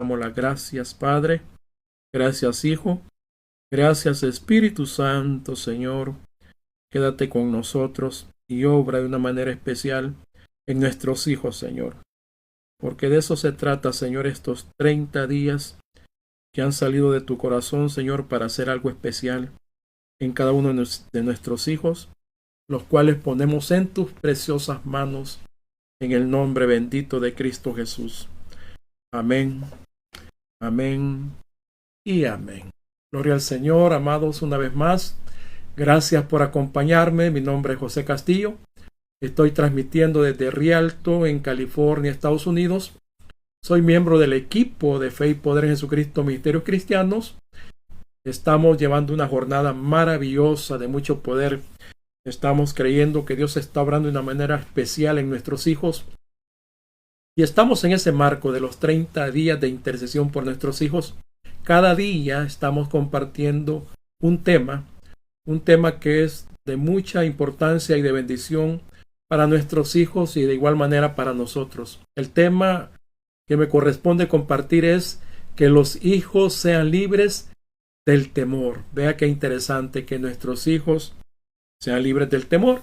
Damos las gracias, Padre. Gracias, Hijo. Gracias, Espíritu Santo, Señor. Quédate con nosotros y obra de una manera especial en nuestros hijos, Señor. Porque de eso se trata, Señor, estos 30 días que han salido de tu corazón, Señor, para hacer algo especial en cada uno de nuestros hijos, los cuales ponemos en tus preciosas manos, en el nombre bendito de Cristo Jesús. Amén, amén y amén. Gloria al Señor, amados, una vez más. Gracias por acompañarme. Mi nombre es José Castillo. Estoy transmitiendo desde Rialto, en California, Estados Unidos. Soy miembro del equipo de Fe y Poder en Jesucristo, Ministerios Cristianos. Estamos llevando una jornada maravillosa de mucho poder. Estamos creyendo que Dios está obrando de una manera especial en nuestros hijos. Y estamos en ese marco de los 30 días de intercesión por nuestros hijos. Cada día estamos compartiendo un tema que es de mucha importancia y de bendición para nuestros hijos y de igual manera para nosotros. El tema que me corresponde compartir es que los hijos sean libres del temor. Vea qué interesante que nuestros hijos sean libres del temor.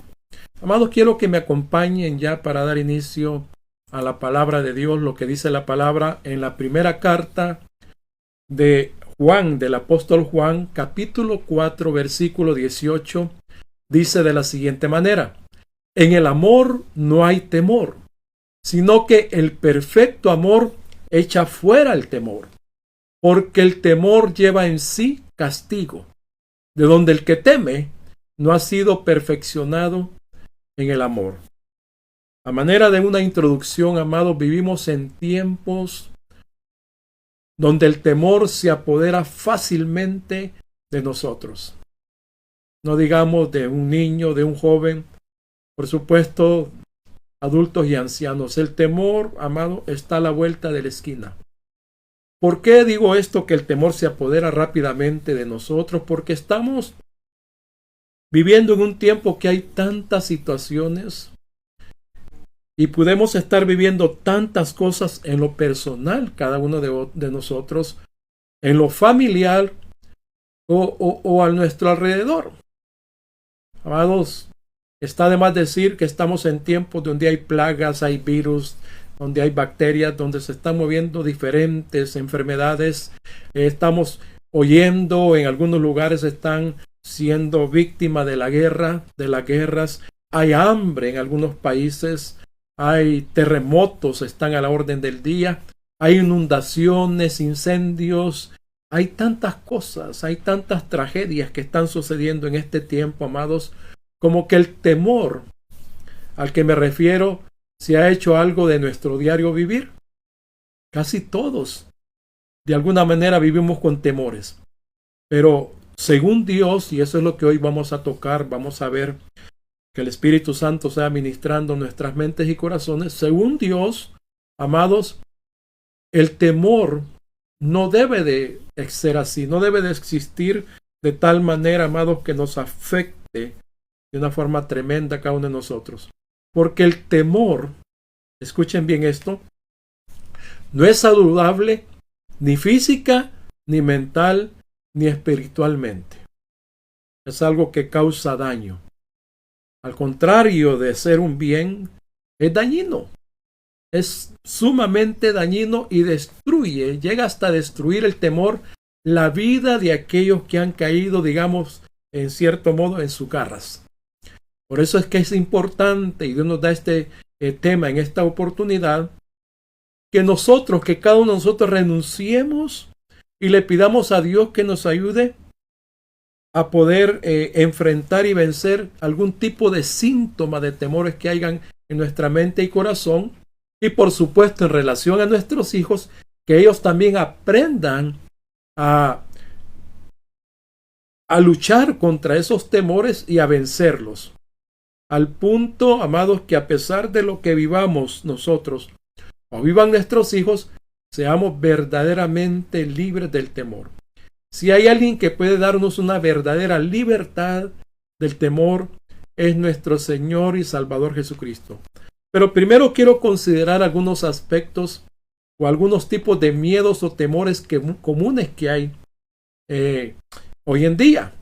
Amados, quiero que me acompañen ya para dar inicio a la palabra de Dios, lo que dice la palabra en la primera carta de Juan, del apóstol Juan, capítulo 4, versículo 18, dice de la siguiente manera: en el amor no hay temor, sino que el perfecto amor echa fuera el temor, porque el temor lleva en sí castigo, de donde el que teme no ha sido perfeccionado en el amor. A manera de una introducción, amados, vivimos en tiempos donde el temor se apodera fácilmente de nosotros. No digamos de un niño, de un joven, por supuesto, adultos y ancianos. El temor, amado, está a la vuelta de la esquina. ¿Por qué digo esto, que el temor se apodera rápidamente de nosotros? Porque estamos viviendo en un tiempo que hay tantas situaciones y podemos estar viviendo tantas cosas en lo personal, cada uno de nosotros, en lo familiar o a nuestro alrededor. Amados, está de más decir que estamos en tiempos donde hay plagas, hay virus, donde hay bacterias, donde se están moviendo diferentes enfermedades. Estamos oyendo, en algunos lugares están siendo víctimas de la guerra, de las guerras. Hay hambre en algunos países. Hay terremotos, están a la orden del día. Hay inundaciones, incendios. Hay tantas cosas, hay tantas tragedias que están sucediendo en este tiempo, amados, como que el temor al que me refiero se ha hecho algo de nuestro diario vivir. Casi todos, de alguna manera, vivimos con temores. Pero según Dios, y eso es lo que hoy vamos a tocar, vamos a ver que el Espíritu Santo sea ministrando nuestras mentes y corazones. Según Dios, amados, el temor no debe de ser así, no debe de existir de tal manera, amados, que nos afecte de una forma tremenda a cada uno de nosotros. Porque el temor, escuchen bien esto, no es saludable ni física, ni mental, ni espiritualmente. Es algo que causa daño. Al contrario de ser un bien, es dañino. Es sumamente dañino y destruye, llega hasta destruir el temor, la vida de aquellos que han caído, digamos, en cierto modo, en sus garras. Por eso es que es importante, y Dios nos da este tema en esta oportunidad, que cada uno de nosotros renunciemos y le pidamos a Dios que nos ayude a poder enfrentar y vencer algún tipo de síntoma de temores que hayan en nuestra mente y corazón. Y por supuesto, en relación a nuestros hijos, que ellos también aprendan a luchar contra esos temores y a vencerlos. Al punto, amados, que a pesar de lo que vivamos nosotros o vivan nuestros hijos, seamos verdaderamente libres del temor. Si hay alguien que puede darnos una verdadera libertad del temor, es nuestro Señor y Salvador Jesucristo. Pero primero quiero considerar algunos aspectos o algunos tipos de miedos o temores comunes que hay hoy en día.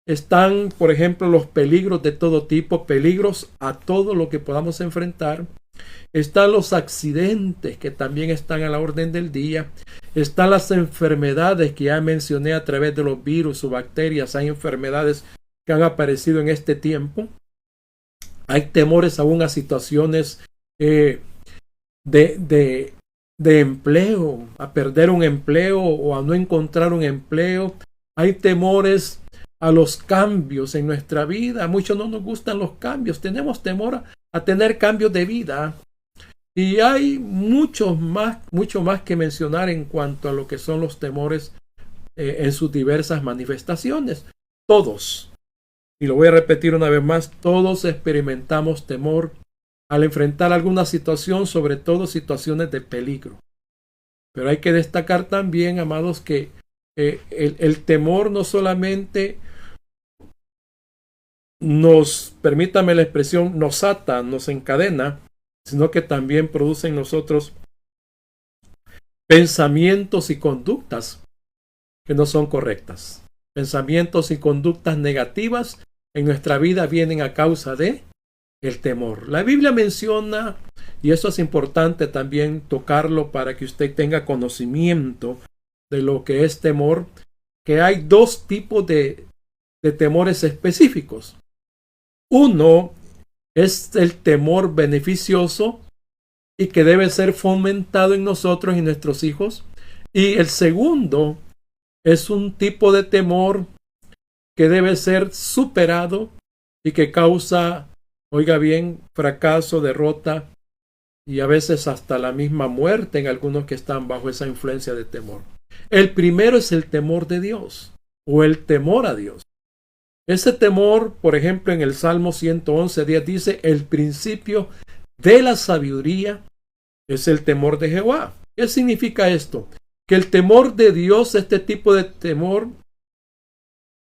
Están, por ejemplo, los peligros de todo tipo, peligros a todo lo que podamos enfrentar. Están los accidentes que también están a la orden del día. Están las enfermedades que ya mencioné a través de los virus o bacterias. Hay enfermedades que han aparecido en este tiempo. Hay temores aún a situaciones de empleo, a perder un empleo o a no encontrar un empleo. Hay temores a los cambios en nuestra vida. A muchos no nos gustan los cambios. Tenemos temor a tener cambios de vida. Y hay mucho más que mencionar en cuanto a lo que son los temores en sus diversas manifestaciones. Todos, y lo voy a repetir una vez más, todos experimentamos temor al enfrentar alguna situación, sobre todo situaciones de peligro. Pero hay que destacar también, amados, que el temor no solamente permítame la expresión, nos ata, nos encadena, sino que también produce en nosotros pensamientos y conductas que no son correctas. Pensamientos y conductas negativas en nuestra vida vienen a causa de el temor. La Biblia menciona, y eso es importante también tocarlo para que usted tenga conocimiento de lo que es temor, que hay dos tipos de temores específicos. Uno es el temor beneficioso y que debe ser fomentado en nosotros y nuestros hijos. Y el segundo es un tipo de temor que debe ser superado y que causa, oiga bien, fracaso, derrota y a veces hasta la misma muerte en algunos que están bajo esa influencia de temor. El primero es el temor de Dios o el temor a Dios. Ese temor, por ejemplo, en el Salmo 111:10 dice, el principio de la sabiduría es el temor de Jehová. ¿Qué significa esto? Que el temor de Dios, este tipo de temor,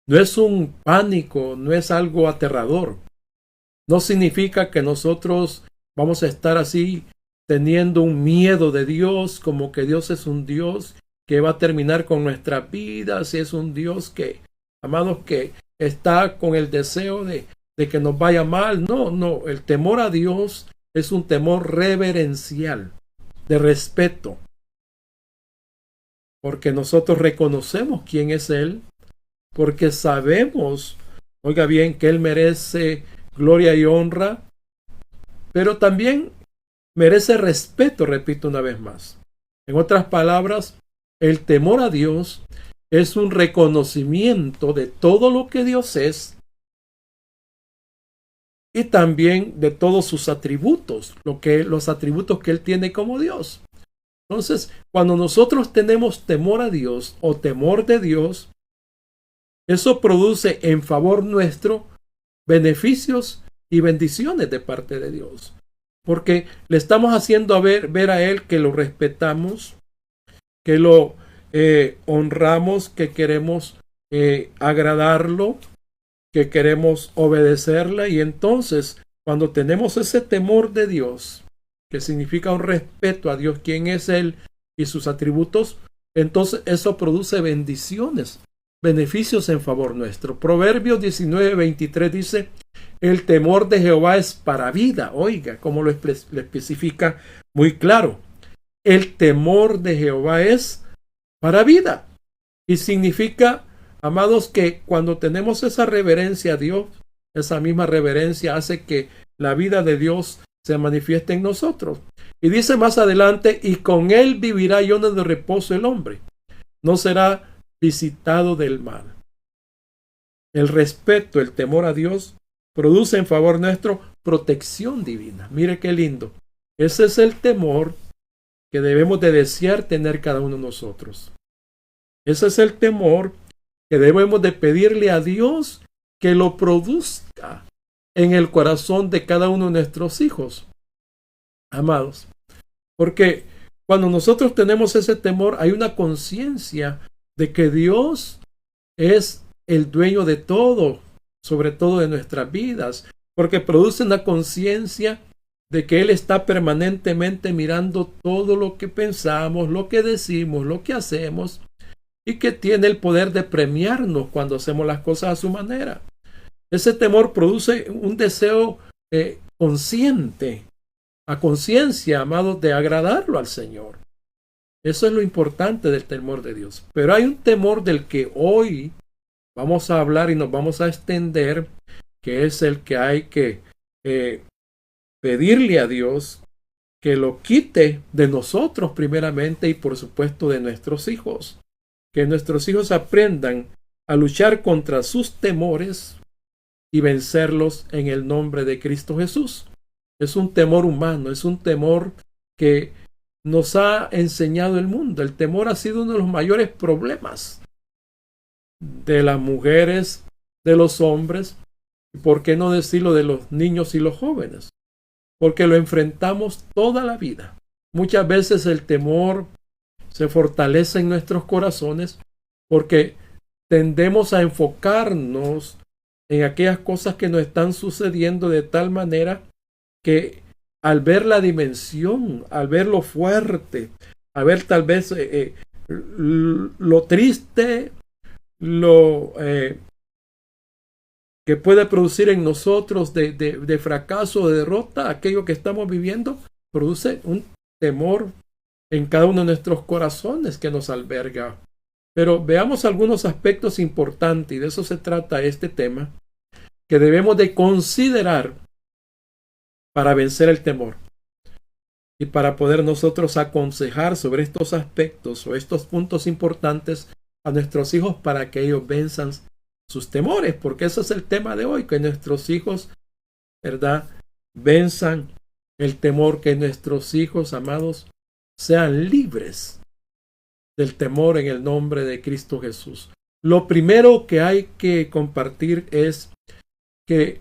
no es un pánico, no es algo aterrador. No significa que nosotros vamos a estar así teniendo un miedo de Dios, como que Dios es un Dios que va a terminar con nuestra vida, si es un Dios que, amados, que está con el deseo de que nos vaya mal. No, el temor a Dios es un temor reverencial, de respeto, porque nosotros reconocemos quién es Él, porque sabemos, oiga bien, que Él merece gloria y honra, pero también merece respeto, repito una vez más. En otras palabras, el temor a Dios es un reconocimiento de todo lo que Dios es y también de todos sus atributos, los atributos que Él tiene como Dios. Entonces, cuando nosotros tenemos temor a Dios o temor de Dios, eso produce en favor nuestro beneficios y bendiciones de parte de Dios. Porque le estamos haciendo ver a Él que lo respetamos, que lo honramos, que queremos agradarlo, que queremos obedecerle. Y entonces, cuando tenemos ese temor de Dios, que significa un respeto a Dios, quién es Él y sus atributos, entonces eso produce bendiciones, beneficios en favor nuestro. Proverbios 19:23 dice, el temor de Jehová es para vida. Oiga, como lo especifica muy claro. El temor de Jehová es para vida. Y significa, amados, que cuando tenemos esa reverencia a Dios, esa misma reverencia hace que la vida de Dios se manifieste en nosotros. Y dice más adelante, y con él vivirá lleno de reposo el hombre. No será visitado del mal. El respeto, el temor a Dios produce en favor nuestro protección divina. Mire qué lindo. Ese es el temor que debemos de desear tener cada uno de nosotros. Ese es el temor que debemos de pedirle a Dios que lo produzca en el corazón de cada uno de nuestros hijos. Amados, porque cuando nosotros tenemos ese temor, hay una conciencia de que Dios es el dueño de todo, sobre todo de nuestras vidas, porque produce una conciencia de que Él está permanentemente mirando todo lo que pensamos, lo que decimos, lo que hacemos, y que tiene el poder de premiarnos cuando hacemos las cosas a su manera. Ese temor produce un deseo consciente, a conciencia, amados, de agradarlo al Señor. Eso es lo importante del temor de Dios. Pero hay un temor del que hoy vamos a hablar y nos vamos a extender, que es el que hay que pedirle a Dios que lo quite de nosotros primeramente y por supuesto de nuestros hijos. Que nuestros hijos aprendan a luchar contra sus temores y vencerlos en el nombre de Cristo Jesús. Es un temor humano, es un temor que nos ha enseñado el mundo. El temor ha sido uno de los mayores problemas de las mujeres, de los hombres, y por qué no decirlo de los niños y los jóvenes, porque lo enfrentamos toda la vida. Muchas veces el temor se fortalece en nuestros corazones porque tendemos a enfocarnos en aquellas cosas que nos están sucediendo de tal manera que al ver la dimensión, al ver lo fuerte, al ver tal vez lo triste, lo que puede producir en nosotros de fracaso, de derrota, aquello que estamos viviendo, produce un temor en cada uno de nuestros corazones que nos alberga. Pero veamos algunos aspectos importantes, y de eso se trata este tema, que debemos de considerar para vencer el temor y para poder nosotros aconsejar sobre estos aspectos o estos puntos importantes a nuestros hijos para que ellos venzan sus temores, porque ese es el tema de hoy, que nuestros hijos, ¿verdad?, venzan el temor, que nuestros hijos, amados, sean libres del temor en el nombre de Cristo Jesús. Lo primero que hay que compartir es que,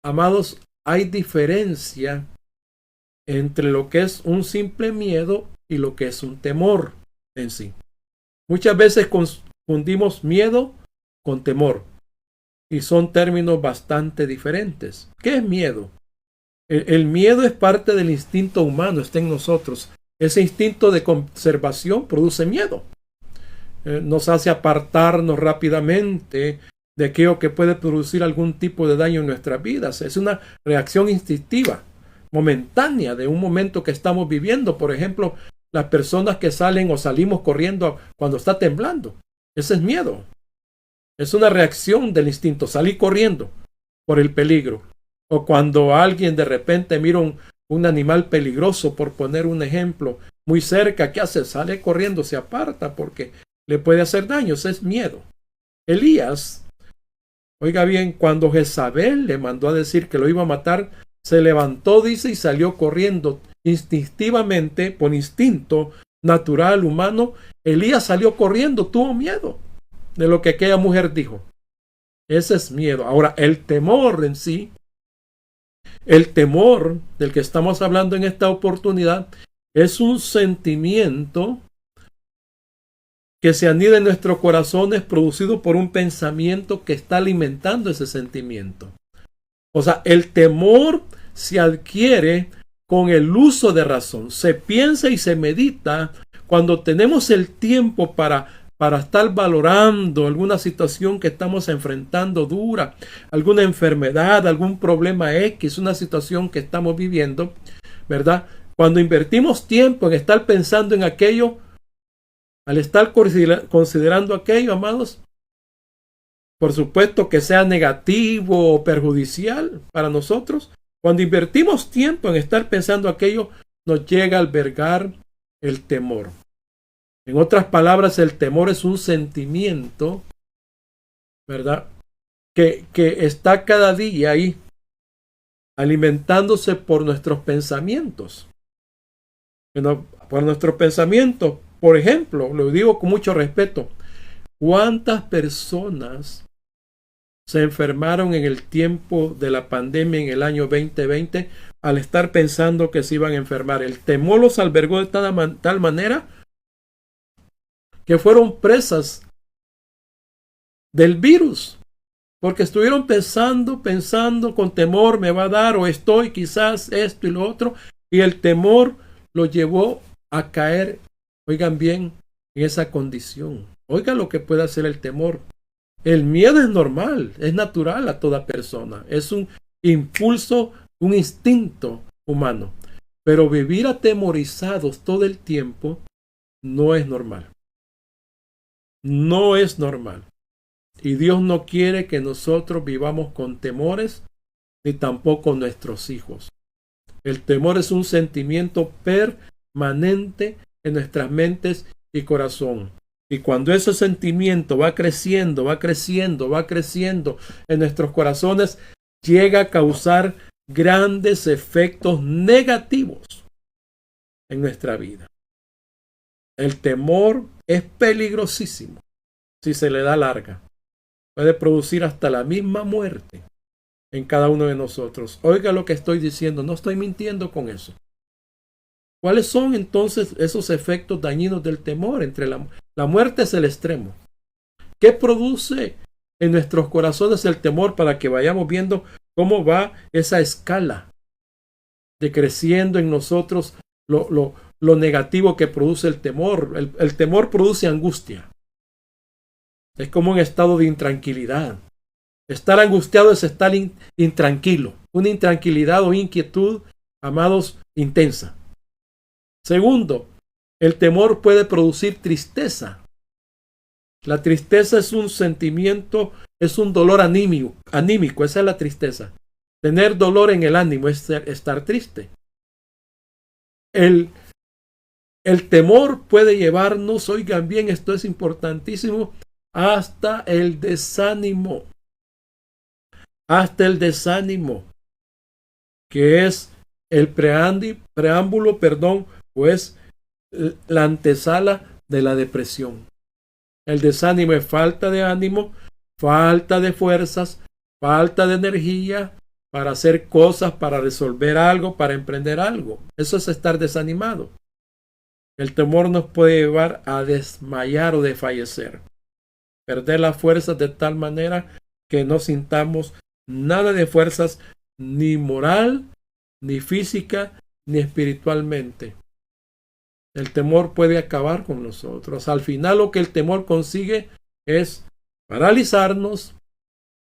amados, hay diferencia entre lo que es un simple miedo y lo que es un temor en sí. Muchas veces confundimos miedo con temor y son términos bastante diferentes. ¿Qué es miedo? El miedo es parte del instinto humano, está en nosotros. Ese instinto de conservación produce miedo. Nos hace apartarnos rápidamente de aquello que puede producir algún tipo de daño en nuestras vidas. Es una reacción instintiva, momentánea, de un momento que estamos viviendo. Por ejemplo, las personas que salen o salimos corriendo cuando está temblando. Ese es miedo. Es una reacción del instinto, salir corriendo por el peligro. O cuando alguien de repente mira un animal peligroso, por poner un ejemplo, muy cerca, ¿qué hace? Sale corriendo, se aparta porque le puede hacer daño. Ese es miedo. Elías, oiga bien, cuando Jezabel le mandó a decir que lo iba a matar, se levantó, dice, y salió corriendo instintivamente, por instinto natural, humano. Elías salió corriendo, tuvo miedo de lo que aquella mujer dijo. Ese es miedo. Ahora, el temor en sí, el temor del que estamos hablando en esta oportunidad, es un sentimiento que se anida en nuestros corazones, producido por un pensamiento que está alimentando ese sentimiento. O sea, el temor se adquiere con el uso de razón. Se piensa y se medita cuando tenemos el tiempo para estar valorando alguna situación que estamos enfrentando dura, alguna enfermedad, algún problema X, una situación que estamos viviendo, ¿verdad? Cuando invertimos tiempo en estar pensando en aquello, al estar considerando aquello, amados, por supuesto que sea negativo o perjudicial para nosotros, cuando invertimos tiempo en estar pensando aquello, nos llega a albergar el temor. En otras palabras, el temor es un sentimiento, ¿verdad?, que está cada día ahí, alimentándose por nuestros pensamientos. Bueno, por nuestros pensamientos, por ejemplo, lo digo con mucho respeto, ¿cuántas personas se enfermaron en el tiempo de la pandemia en el año 2020 al estar pensando que se iban a enfermar? El temor los albergó de tal manera que fueron presas del virus, porque estuvieron pensando con temor me va a dar o estoy quizás esto y lo otro, y el temor lo llevó a caer, oigan bien, en esa condición. Oigan lo que puede hacer el temor. El miedo es normal, es natural a toda persona, es un impulso, un instinto humano, pero vivir atemorizados todo el tiempo no es normal. No es normal. Y Dios no quiere que nosotros vivamos con temores, ni tampoco nuestros hijos. El temor es un sentimiento permanente en nuestras mentes y corazón. Y cuando ese sentimiento va creciendo en nuestros corazones, llega a causar grandes efectos negativos en nuestra vida. El temor es peligrosísimo si se le da larga. Puede producir hasta la misma muerte en cada uno de nosotros. Oiga lo que estoy diciendo, no estoy mintiendo con eso. ¿Cuáles son entonces esos efectos dañinos del temor? Entre la muerte es el extremo. ¿Qué produce en nuestros corazones el temor para que vayamos viendo cómo va esa escala decreciendo en nosotros lo negativo que produce el temor? El temor produce angustia. Es como un estado de intranquilidad. Estar angustiado es estar intranquilo. Una intranquilidad o inquietud, amados, intensa. Segundo, el temor puede producir tristeza. La tristeza es un sentimiento, es un dolor anímico, esa es la tristeza. Tener dolor en el ánimo es estar triste. El temor puede llevarnos, oigan bien, esto es importantísimo, hasta el desánimo. Hasta el desánimo, que es el preámbulo, pues la antesala de la depresión. El desánimo es falta de ánimo, falta de fuerzas, falta de energía para hacer cosas, para resolver algo, para emprender algo. Eso es estar desanimado. El temor nos puede llevar a desmayar o desfallecer, perder las fuerzas de tal manera que no sintamos nada de fuerzas, ni moral, ni física, ni espiritualmente. El temor puede acabar con nosotros. Al final lo que el temor consigue es paralizarnos,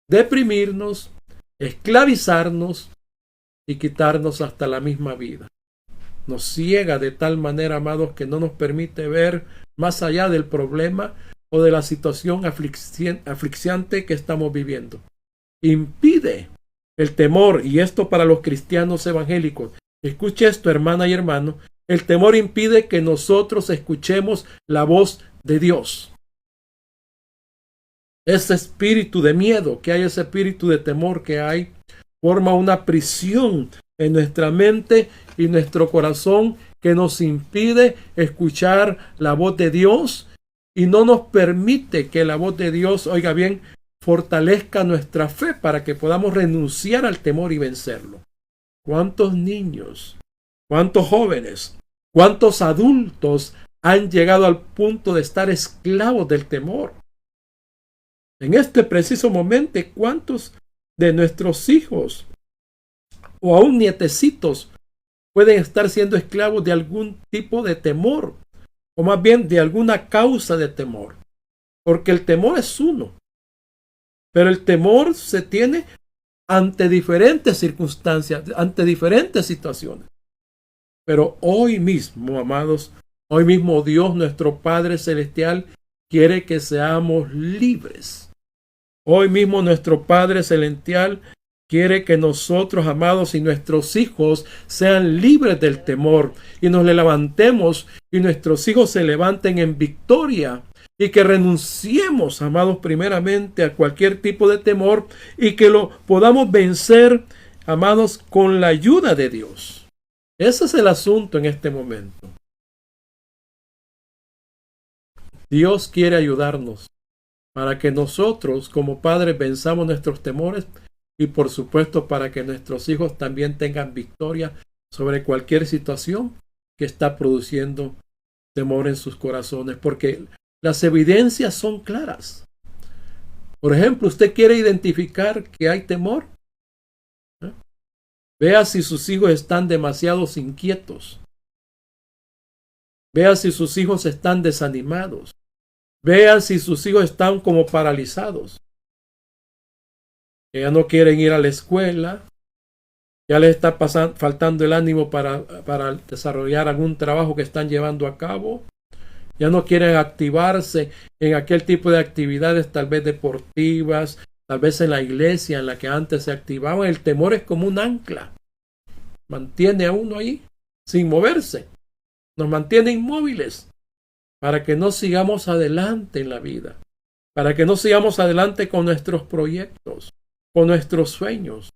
deprimirnos, esclavizarnos y quitarnos hasta la misma vida. Nos ciega de tal manera, amados, que no nos permite ver más allá del problema o de la situación asfixiante que estamos viviendo. Impide el temor, y esto para los cristianos evangélicos. Escuche esto, hermana y hermano. El temor impide que nosotros escuchemos la voz de Dios. Ese espíritu de miedo que hay, ese espíritu de temor que hay, forma una prisión en nuestra mente y nuestro corazón que nos impide escuchar la voz de Dios y no nos permite que la voz de Dios, oiga bien, fortalezca nuestra fe para que podamos renunciar al temor y vencerlo. ¿Cuántos niños, cuántos jóvenes, cuántos adultos han llegado al punto de estar esclavos del temor? En este preciso momento, ¿cuántos de nuestros hijos o aún nietecitos pueden estar siendo esclavos de algún tipo de temor? O más bien de alguna causa de temor. Porque el temor es uno. Pero el temor se tiene ante diferentes circunstancias, ante diferentes situaciones. Pero hoy mismo, amados, hoy mismo Dios, nuestro Padre Celestial, quiere que seamos libres. Hoy mismo nuestro Padre Celestial quiere que nosotros, amados, y nuestros hijos sean libres del temor y nos levantemos y nuestros hijos se levanten en victoria y que renunciemos, amados, primeramente a cualquier tipo de temor y que lo podamos vencer, amados, con la ayuda de Dios. Ese es el asunto en este momento. Dios quiere ayudarnos para que nosotros como padres venzamos nuestros temores y por supuesto para que nuestros hijos también tengan victoria sobre cualquier situación que está produciendo temor en sus corazones, porque las evidencias son claras. Por ejemplo, usted quiere identificar que hay temor. Vea si sus hijos están demasiado inquietos. Vea si sus hijos están desanimados. Vea si sus hijos están como paralizados. Que ya no quieren ir a la escuela. Ya les está faltando el ánimo para desarrollar algún trabajo que están llevando a cabo. Ya no quieren activarse en aquel tipo de actividades, tal vez deportivas, tal vez en la iglesia en la que antes se activaban. El temor es como un ancla. Mantiene a uno ahí, sin moverse. Nos mantiene inmóviles para que no sigamos adelante en la vida. Para que no sigamos adelante con nuestros proyectos, con nuestros sueños,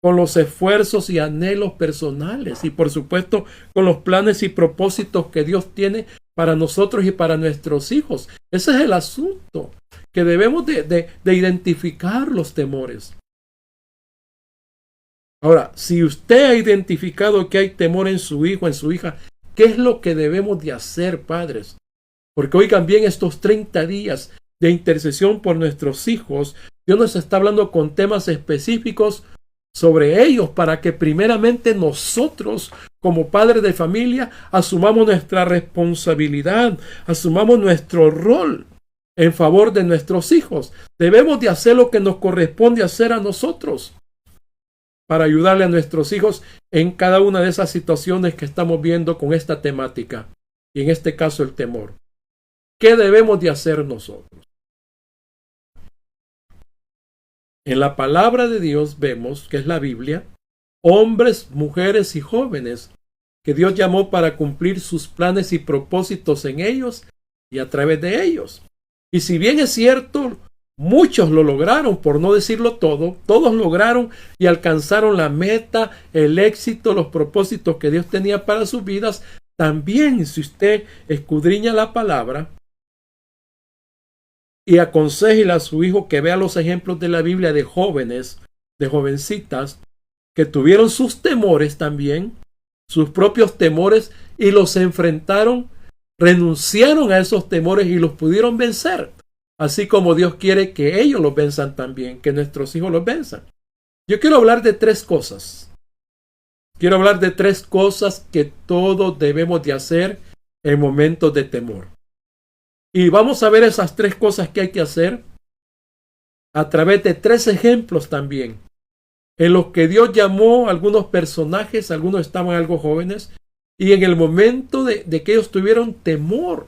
con los esfuerzos y anhelos personales y por supuesto con los planes y propósitos que Dios tiene para nosotros y para nuestros hijos. Ese es el asunto, que debemos de identificar los temores. Ahora, si usted ha identificado que hay temor en su hijo, en su hija, ¿qué es lo que debemos de hacer, padres? Porque oigan bien, estos 30 días de intercesión por nuestros hijos, Dios nos está hablando con temas específicos sobre ellos para que primeramente nosotros como padres de familia asumamos nuestra responsabilidad, asumamos nuestro rol en favor de nuestros hijos. Debemos de hacer lo que nos corresponde hacer a nosotros para ayudarle a nuestros hijos en cada una de esas situaciones que estamos viendo con esta temática y en este caso el temor. ¿Qué debemos de hacer nosotros? En la palabra de Dios vemos, que es la Biblia, hombres, mujeres y jóvenes que Dios llamó para cumplir sus planes y propósitos en ellos y a través de ellos. Y si bien es cierto, muchos lo lograron, por no decirlo todo, todos lograron y alcanzaron la meta, el éxito, los propósitos que Dios tenía para sus vidas. También, si usted escudriña la palabra y aconsejele a su hijo que vea los ejemplos de la Biblia de jóvenes, de jovencitas, que tuvieron sus temores también, sus propios temores, y los enfrentaron, renunciaron a esos temores y los pudieron vencer. Así como Dios quiere que ellos los venzan también, que nuestros hijos los venzan. Yo quiero hablar de 3 cosas. Quiero hablar de 3 cosas que todos debemos de hacer en momentos de temor. Y vamos a ver esas 3 cosas que hay que hacer a través de 3 ejemplos también, en los que Dios llamó a algunos personajes, algunos estaban algo jóvenes, y en el momento de que ellos tuvieron temor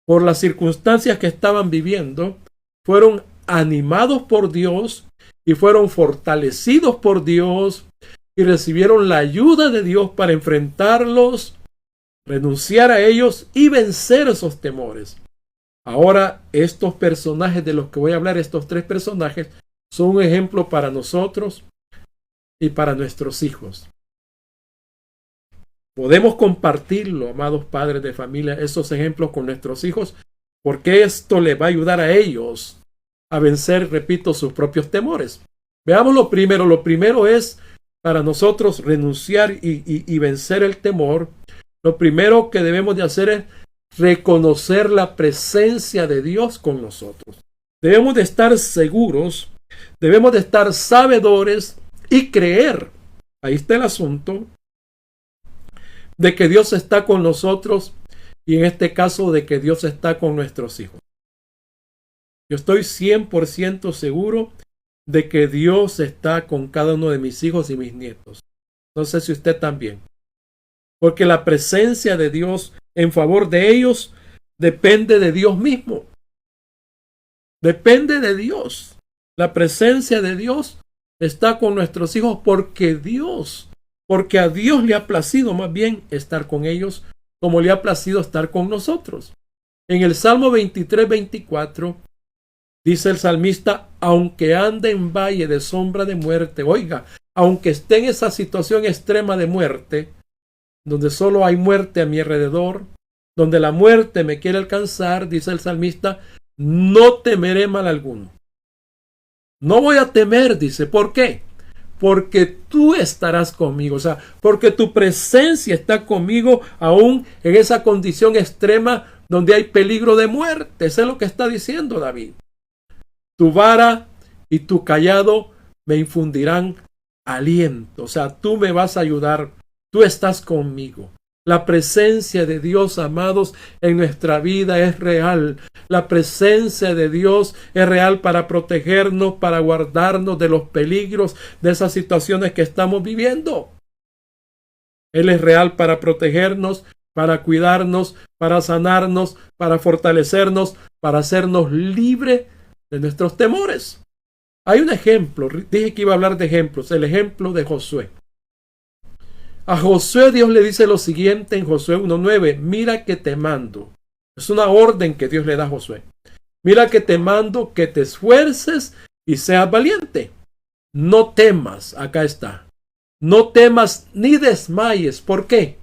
por las circunstancias que estaban viviendo, fueron animados por Dios y fueron fortalecidos por Dios y recibieron la ayuda de Dios para enfrentarlos, renunciar a ellos y vencer esos temores. Ahora, estos personajes de los que voy a hablar, estos 3 personajes, son un ejemplo para nosotros y para nuestros hijos. Podemos compartirlo, amados padres de familia, esos ejemplos con nuestros hijos, porque esto les va a ayudar a ellos a vencer, repito, sus propios temores. Veamos lo primero. Lo primero es para nosotros renunciar y vencer el temor. Lo primero que debemos de hacer es reconocer la presencia de Dios con nosotros. Debemos de estar seguros, debemos de estar sabedores y creer, ahí está el asunto, de que Dios está con nosotros y en este caso de que Dios está con nuestros hijos. Yo estoy 100% seguro de que Dios está con cada uno de mis hijos y mis nietos. No sé si usted también. Porque la presencia de Dios en favor de ellos depende de Dios mismo. Depende de Dios. La presencia de Dios está con nuestros hijos porque a Dios le ha placido más bien estar con ellos como le ha placido estar con nosotros. En el Salmo 23-24 dice el salmista, aunque ande en valle de sombra de muerte, oiga, aunque esté en esa situación extrema de muerte, donde solo hay muerte a mi alrededor, donde la muerte me quiere alcanzar, dice el salmista, no temeré mal alguno. No voy a temer, dice. ¿Por qué? Porque tú estarás conmigo, o sea, porque tu presencia está conmigo aún en esa condición extrema donde hay peligro de muerte. Eso es lo que está diciendo David. Tu vara y tu cayado me infundirán aliento. O sea, tú me vas a ayudar. Tú estás conmigo. La presencia de Dios, amados, en nuestra vida es real. La presencia de Dios es real para protegernos, para guardarnos de los peligros, de esas situaciones que estamos viviendo. Él es real para protegernos, para cuidarnos, para sanarnos, para fortalecernos, para hacernos libres de nuestros temores. Hay un ejemplo, dije que iba a hablar de ejemplos, el ejemplo de Josué. A Josué Dios le dice lo siguiente en Josué 1:9, mira que te mando. Es una orden que Dios le da a Josué. Mira que te mando que te esfuerces y seas valiente. No temas, acá está. No temas ni desmayes. ¿Por qué?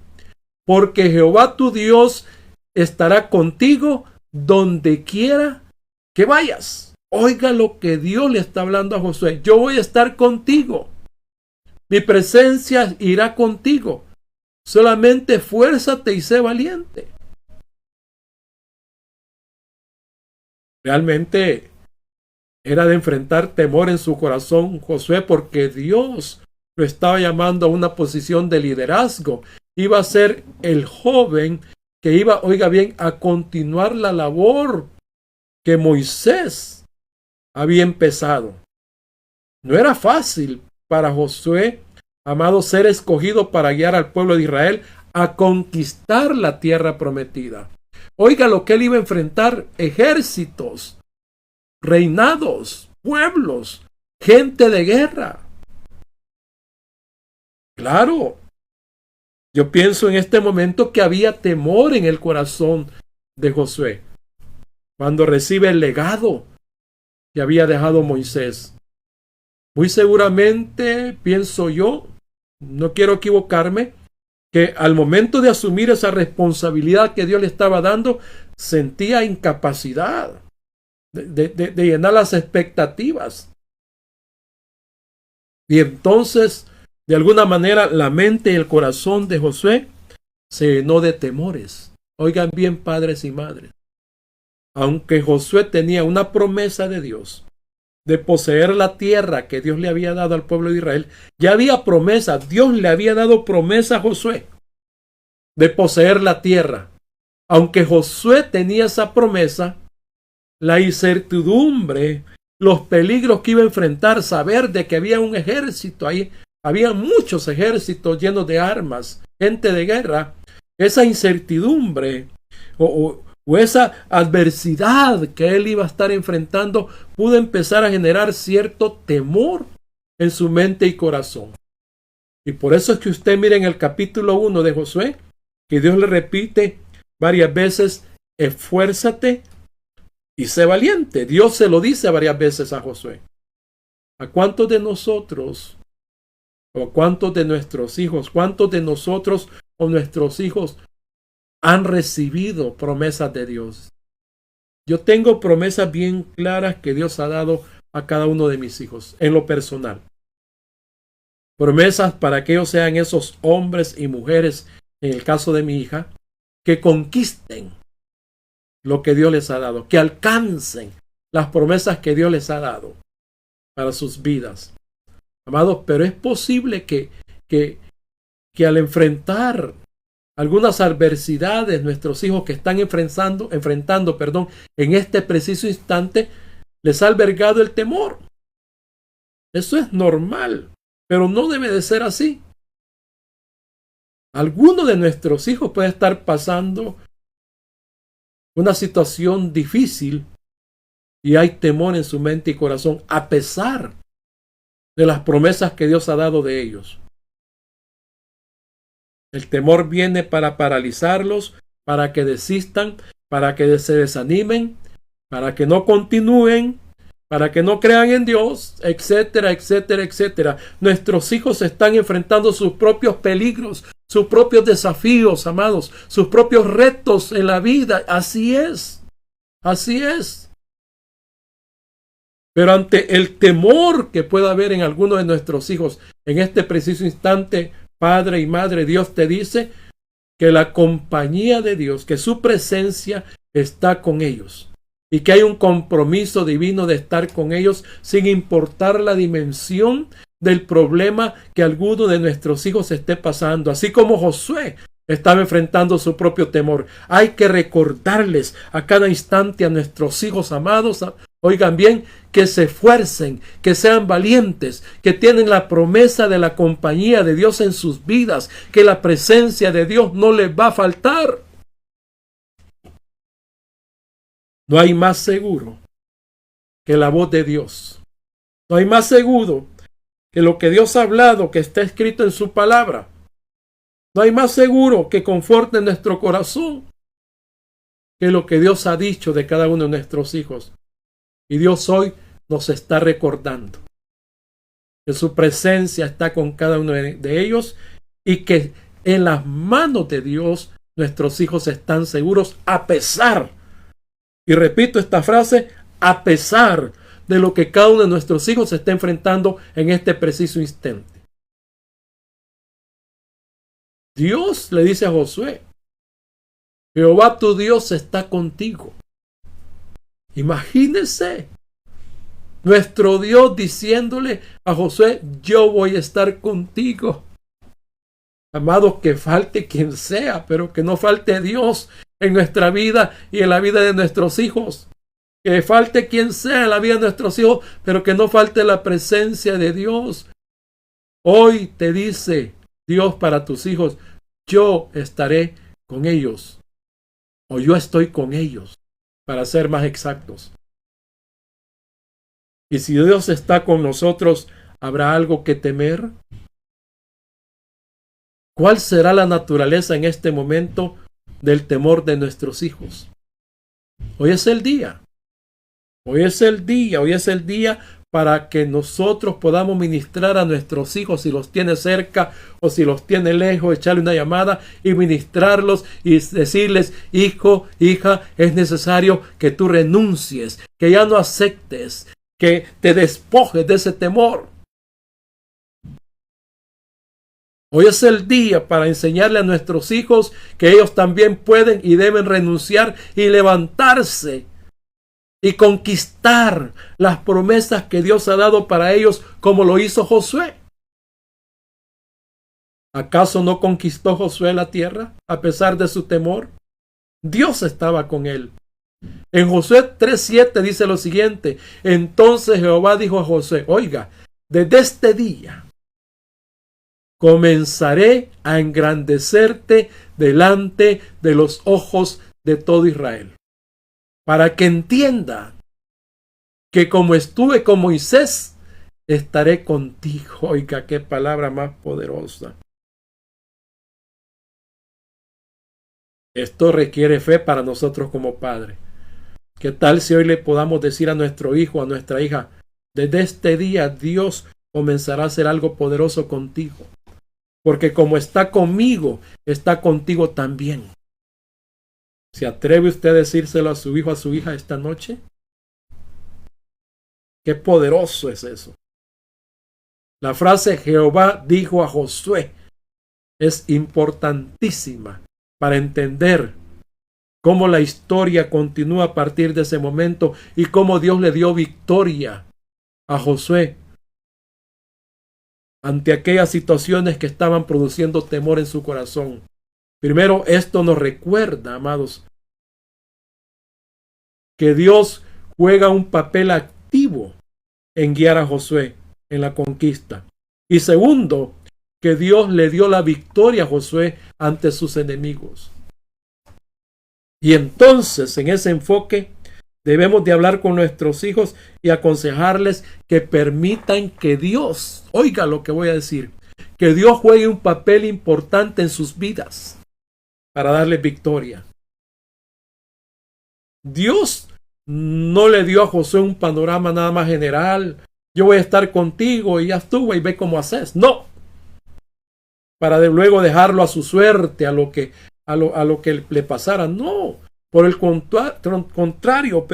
Porque Jehová tu Dios estará contigo donde quiera que vayas. Oiga lo que Dios le está hablando a Josué. Yo voy a estar contigo. Mi presencia irá contigo. Solamente esfuérzate y sé valiente. Realmente era de enfrentar temor en su corazón Josué, porque Dios lo estaba llamando a una posición de liderazgo. Iba a ser el joven que iba, oiga bien, a continuar la labor que Moisés había empezado. No era fácil para Josué, amado, ser escogido para guiar al pueblo de Israel a conquistar la tierra prometida. Oiga lo que él iba a enfrentar: ejércitos, reinados, pueblos, gente de guerra. Claro, yo pienso en este momento que había temor en el corazón de Josué cuando recibe el legado que había dejado Moisés. Muy seguramente, pienso yo, no quiero equivocarme, que al momento de asumir esa responsabilidad que Dios le estaba dando, sentía incapacidad de llenar las expectativas. Y entonces, de alguna manera, la mente y el corazón de Josué se llenó de temores. Oigan bien, padres y madres. Aunque Josué tenía una promesa de Dios de poseer la tierra que Dios le había dado al pueblo de Israel, ya había promesa. Dios le había dado promesa a Josué de poseer la tierra. Aunque Josué tenía esa promesa, la incertidumbre, los peligros que iba a enfrentar, saber de que había un ejército ahí, había muchos ejércitos llenos de armas, gente de guerra, esa incertidumbre o esa adversidad que él iba a estar enfrentando pudo empezar a generar cierto temor en su mente y corazón. Y por eso es que usted mira en el capítulo 1 de Josué, que Dios le repite varias veces: esfuérzate y sé valiente. Dios se lo dice varias veces a Josué. ¿A cuántos de nosotros, o a cuántos de nuestros hijos, cuántos de nosotros o nuestros hijos han recibido promesas de Dios? Yo tengo promesas bien claras que Dios ha dado a cada uno de mis hijos, en lo personal. Promesas para que ellos sean esos hombres y mujeres, en el caso de mi hija, que conquisten lo que Dios les ha dado, que alcancen las promesas que Dios les ha dado para sus vidas. Amados, pero es posible que al enfrentar algunas adversidades, nuestros hijos que están enfrentando, en este preciso instante, les ha albergado el temor. Eso es normal, pero no debe de ser así. Alguno de nuestros hijos puede estar pasando una situación difícil y hay temor en su mente y corazón, a pesar de las promesas que Dios ha dado de ellos. El temor viene para paralizarlos, para que desistan, para que se desanimen, para que no continúen, para que no crean en Dios, etcétera, etcétera, etcétera. Nuestros hijos están enfrentando sus propios peligros, sus propios desafíos, amados, sus propios retos en la vida. Así es, así es. Pero ante el temor que pueda haber en alguno de nuestros hijos en este preciso instante, padre y madre, Dios te dice que la compañía de Dios, que su presencia está con ellos. y que hay un compromiso divino de estar con ellos sin importar la dimensión del problema que alguno de nuestros hijos esté pasando, así como Josué estaba enfrentando su propio temor. Hay que recordarles a cada instante a nuestros hijos amados, oigan bien, que se esfuercen, que sean valientes, que tienen la promesa de la compañía de Dios en sus vidas, que la presencia de Dios no les va a faltar. No hay más seguro que la voz de Dios. No hay más seguro que lo que Dios ha hablado, que está escrito en su palabra. No hay más seguro que conforte nuestro corazón que lo que Dios ha dicho de cada uno de nuestros hijos. Y Dios hoy nos está recordando que su presencia está con cada uno de ellos y que en las manos de Dios nuestros hijos están seguros a pesar, y repito esta frase, a pesar de lo que cada uno de nuestros hijos se está enfrentando en este preciso instante. Dios le dice a Josué: Jehová tu Dios está contigo. Imagínense nuestro Dios diciéndole a Josué: yo voy a estar contigo. Amados, que falte quien sea, pero que no falte Dios en nuestra vida y en la vida de nuestros hijos. Que falte quien sea en la vida de nuestros hijos, pero que no falte la presencia de Dios. Hoy te dice Dios para tus hijos: yo estaré con ellos, o yo estoy con ellos, para ser más exactos. Y si Dios está con nosotros, ¿habrá algo que temer? ¿Cuál será la naturaleza en este momento del temor de nuestros hijos? Hoy es el día. Hoy es el día para que nosotros podamos ministrar a nuestros hijos, si los tiene cerca o si los tiene lejos, echarle una llamada y ministrarlos y decirles: hijo, hija, es necesario que tú renuncies, que ya no aceptes, que te despojes de ese temor. Hoy es el día para enseñarle a nuestros hijos que ellos también pueden y deben renunciar y levantarse y conquistar las promesas que Dios ha dado para ellos, como lo hizo Josué. ¿Acaso no conquistó Josué la tierra a pesar de su temor? Dios estaba con él. En Josué 3:7 dice lo siguiente: entonces Jehová dijo a Josué: oiga, desde este día comenzaré a engrandecerte delante de los ojos de todo Israel, para que entienda que como estuve con Moisés, estaré contigo. Oiga, qué palabra más poderosa. Esto requiere fe para nosotros como padres. ¿Qué tal si hoy le podamos decir a nuestro hijo, a nuestra hija: desde este día Dios comenzará a hacer algo poderoso contigo? Porque como está conmigo, está contigo también. ¿Se atreve usted a decírselo a su hijo, a su hija esta noche? Qué poderoso es eso. La frase Jehová dijo a Josué es importantísima para entender cómo la historia continúa a partir de ese momento y cómo Dios le dio victoria a Josué ante aquellas situaciones que estaban produciendo temor en su corazón. Primero, esto nos recuerda, amados, que Dios juega un papel activo en guiar a Josué en la conquista. Y segundo, que Dios le dio la victoria a Josué ante sus enemigos. Y entonces, en ese enfoque, debemos de hablar con nuestros hijos y aconsejarles que permitan que Dios, oiga lo que voy a decir, que Dios juegue un papel importante en sus vidas para darles victoria. Dios no le dio a Josué un panorama nada más general: yo voy a estar contigo y ya estuvo y ve cómo haces. No, para luego dejarlo a su suerte, a lo que le pasara. No, por el contrario,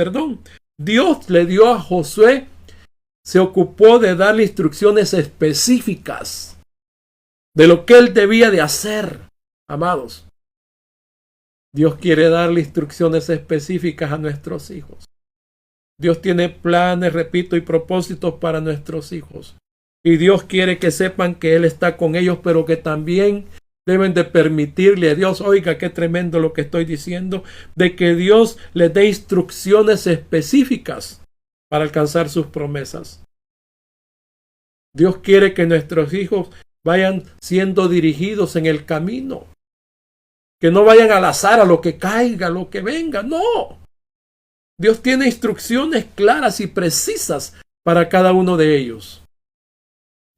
Dios le dio a Josué, se ocupó de darle instrucciones específicas de lo que él debía de hacer. Amados, Dios quiere darle instrucciones específicas a nuestros hijos. Dios tiene planes, repito, y propósitos para nuestros hijos. Y Dios quiere que sepan que Él está con ellos, pero que también deben de permitirle a Dios, oiga, qué tremendo lo que estoy diciendo, de que Dios les dé instrucciones específicas para alcanzar sus promesas. Dios quiere que nuestros hijos vayan siendo dirigidos en el camino, que no vayan al azar, a lo que caiga, a lo que venga, no. Dios tiene instrucciones claras y precisas para cada uno de ellos.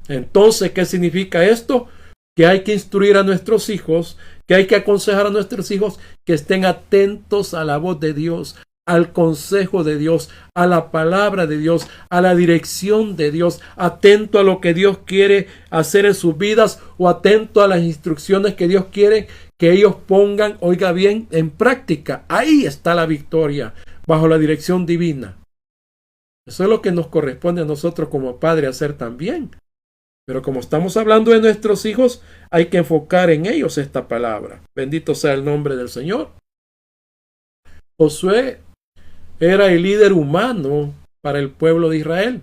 Entonces, ¿qué significa esto? Que hay que instruir a nuestros hijos, que hay que aconsejar a nuestros hijos que estén atentos a la voz de Dios, al consejo de Dios, a la palabra de Dios, a la dirección de Dios, atento a lo que Dios quiere hacer en sus vidas o atento a las instrucciones que Dios quiere que ellos pongan, oiga bien, en práctica. Ahí está la victoria, bajo la dirección divina. Eso es lo que nos corresponde a nosotros como padres hacer también. Pero como estamos hablando de nuestros hijos, hay que enfocar en ellos esta palabra. Bendito sea el nombre del Señor. Josué era el líder humano para el pueblo de Israel,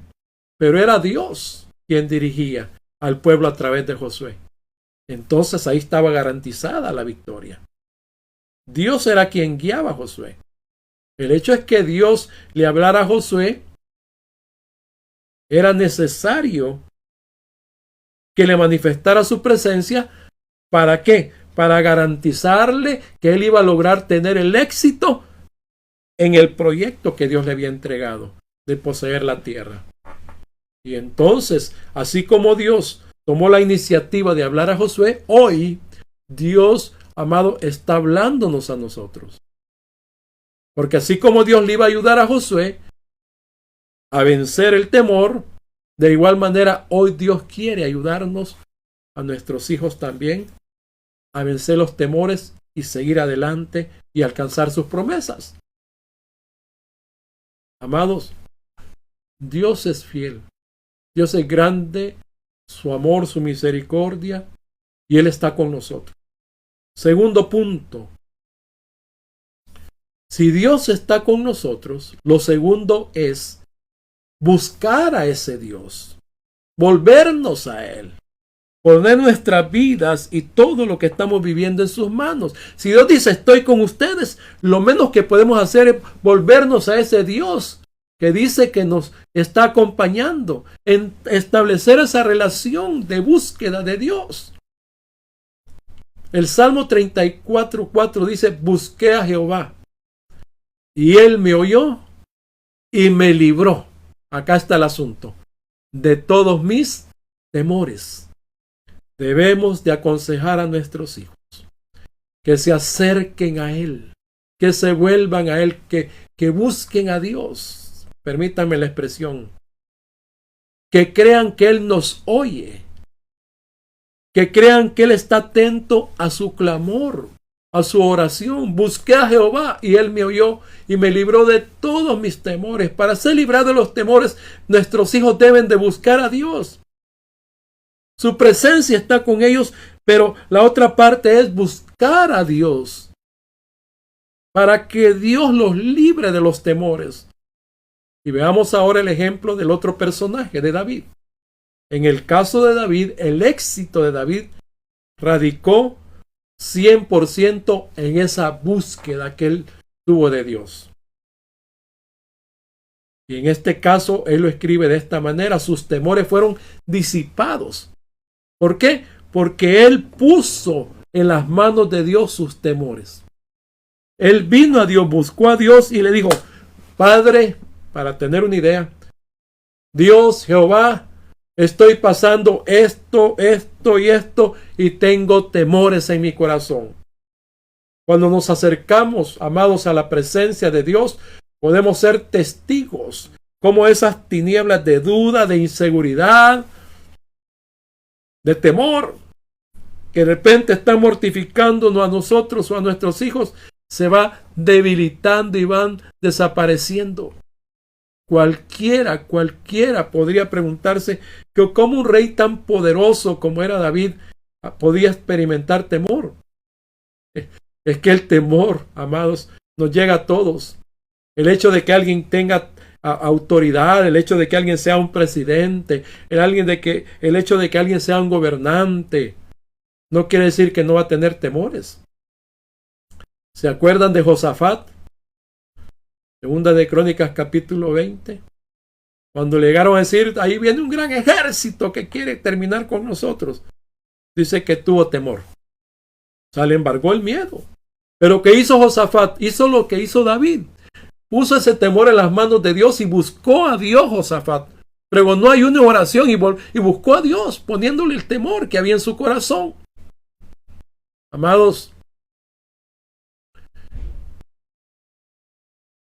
pero era Dios quien dirigía al pueblo a través de Josué. Entonces ahí estaba garantizada la victoria. Dios era quien guiaba a Josué. El hecho es que Dios le hablara a Josué. Era necesario que le manifestara su presencia. ¿Para qué? Para garantizarle que él iba a lograr tener el éxito en el proyecto que Dios le había entregado de poseer la tierra. Y entonces, así como Dios tomó la iniciativa de hablar a Josué, hoy Dios, amado, está hablándonos a nosotros. Porque así como Dios le iba a ayudar a Josué a vencer el temor, de igual manera hoy Dios quiere ayudarnos a nuestros hijos también a vencer los temores y seguir adelante y alcanzar sus promesas. Amados, Dios es fiel. Dios es grande, su amor, su misericordia, y Él está con nosotros. Segundo punto. Si Dios está con nosotros, lo segundo es buscar a ese Dios, volvernos a Él, poner nuestras vidas y todo lo que estamos viviendo en sus manos. Si Dios dice, estoy con ustedes, lo menos que podemos hacer es volvernos a ese Dios que dice que nos está acompañando, en establecer esa relación de búsqueda de Dios. El Salmo 34:4 dice, busqué a Jehová y Él me oyó y me libró. Acá está el asunto. De todos mis temores. Debemos de aconsejar a nuestros hijos que se acerquen a Él, que se vuelvan a Él, que busquen a Dios. Permítanme la expresión. Que crean que Él nos oye. Que crean que Él está atento a su clamor, a su oración. Busqué a Jehová y Él me oyó y me libró de todos mis temores. Para ser librados de los temores, nuestros hijos deben de buscar a Dios. Su presencia está con ellos, pero la otra parte es buscar a Dios para que Dios los libre de los temores. Y veamos ahora el ejemplo del otro personaje, de David. En el caso de David, el éxito de David radicó 100% en esa búsqueda que él tuvo de Dios. Y en este caso, él lo escribe de esta manera: sus temores fueron disipados. ¿Por qué? Porque él puso en las manos de Dios sus temores. Él vino a Dios, buscó a Dios y le dijo, Padre, para tener una idea, Dios, Jehová, estoy pasando esto y esto y tengo temores en mi corazón. Cuando nos acercamos, amados, a la presencia de Dios, podemos ser testigos como esas tinieblas de duda, de inseguridad, de temor, que de repente están mortificándonos a nosotros o a nuestros hijos, se va debilitando y van desapareciendo. Cualquiera podría preguntarse que cómo un rey tan poderoso como era David podía experimentar temor. Es que el temor, amados, nos llega a todos. El hecho de que alguien tenga autoridad, el hecho de que alguien sea un presidente, el hecho de que alguien sea un gobernante, no quiere decir que no va a tener temores. ¿Se acuerdan de Josafat? Segunda de Crónicas capítulo 20. Cuando llegaron a decir, ahí viene un gran ejército que quiere terminar con nosotros. Dice que tuvo temor. O sea, le embargó el miedo. Pero ¿qué hizo Josafat? Hizo lo que hizo David. Puso ese temor en las manos de Dios y buscó a Dios Josafat. Pregonó ayuno y oración y buscó a Dios, poniéndole el temor que había en su corazón. Amados,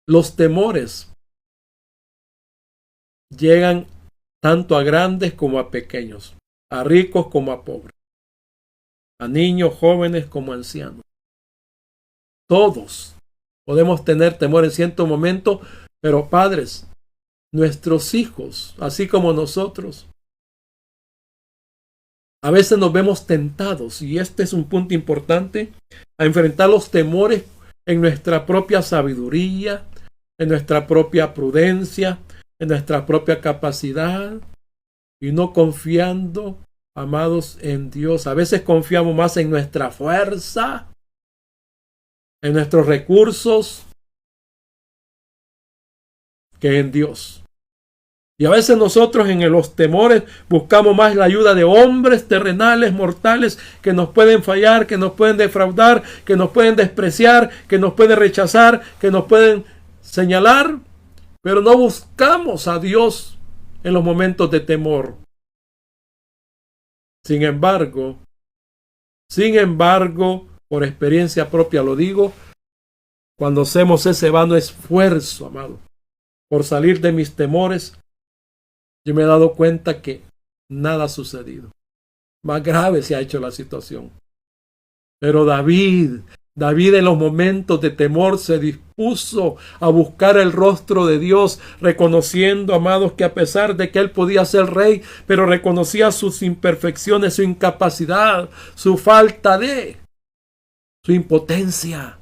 los temores llegan tanto a grandes como a pequeños, a ricos como a pobres, a niños, jóvenes como a ancianos. Todos podemos tener temor en cierto momento, pero padres, nuestros hijos, así como nosotros, a veces nos vemos tentados, y este es un punto importante, a enfrentar los temores en nuestra propia sabiduría, en nuestra propia prudencia, en nuestra propia capacidad, y no confiando, amados, en Dios. A veces confiamos más en nuestra fuerza, en nuestros recursos, que en Dios. Y a veces nosotros en los temores buscamos más la ayuda de hombres terrenales, mortales, que nos pueden fallar, que nos pueden defraudar, que nos pueden despreciar, que nos pueden rechazar, que nos pueden señalar, pero no buscamos a Dios en los momentos de temor. Sin embargo, por experiencia propia lo digo, cuando hacemos ese vano esfuerzo, amado, por salir de mis temores, yo me he dado cuenta que nada ha sucedido. Más grave se ha hecho la situación. Pero David en los momentos de temor se dispuso a buscar el rostro de Dios, reconociendo, amados, que a pesar de que él podía ser rey, pero reconocía sus imperfecciones, su incapacidad, su falta de, su impotencia.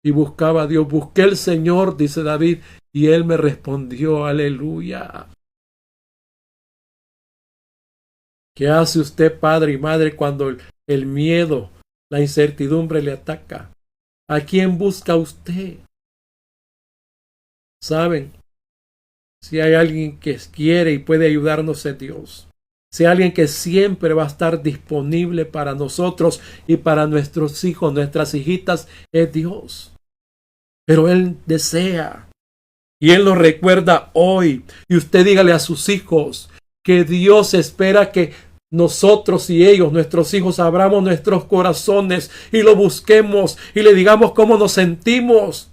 Y buscaba a Dios. Busqué al Señor, dice David, y él me respondió, aleluya. ¿Qué hace usted, padre y madre, cuando el miedo, la incertidumbre le ataca? ¿A quién busca usted? ¿Saben? Si hay alguien que quiere y puede ayudarnos, es Dios. Si hay alguien que siempre va a estar disponible para nosotros y para nuestros hijos, nuestras hijitas, es Dios. Pero Él desea y Él nos recuerda hoy. Y usted dígale a sus hijos que Dios espera que nosotros y ellos, nuestros hijos, abramos nuestros corazones y lo busquemos y le digamos cómo nos sentimos.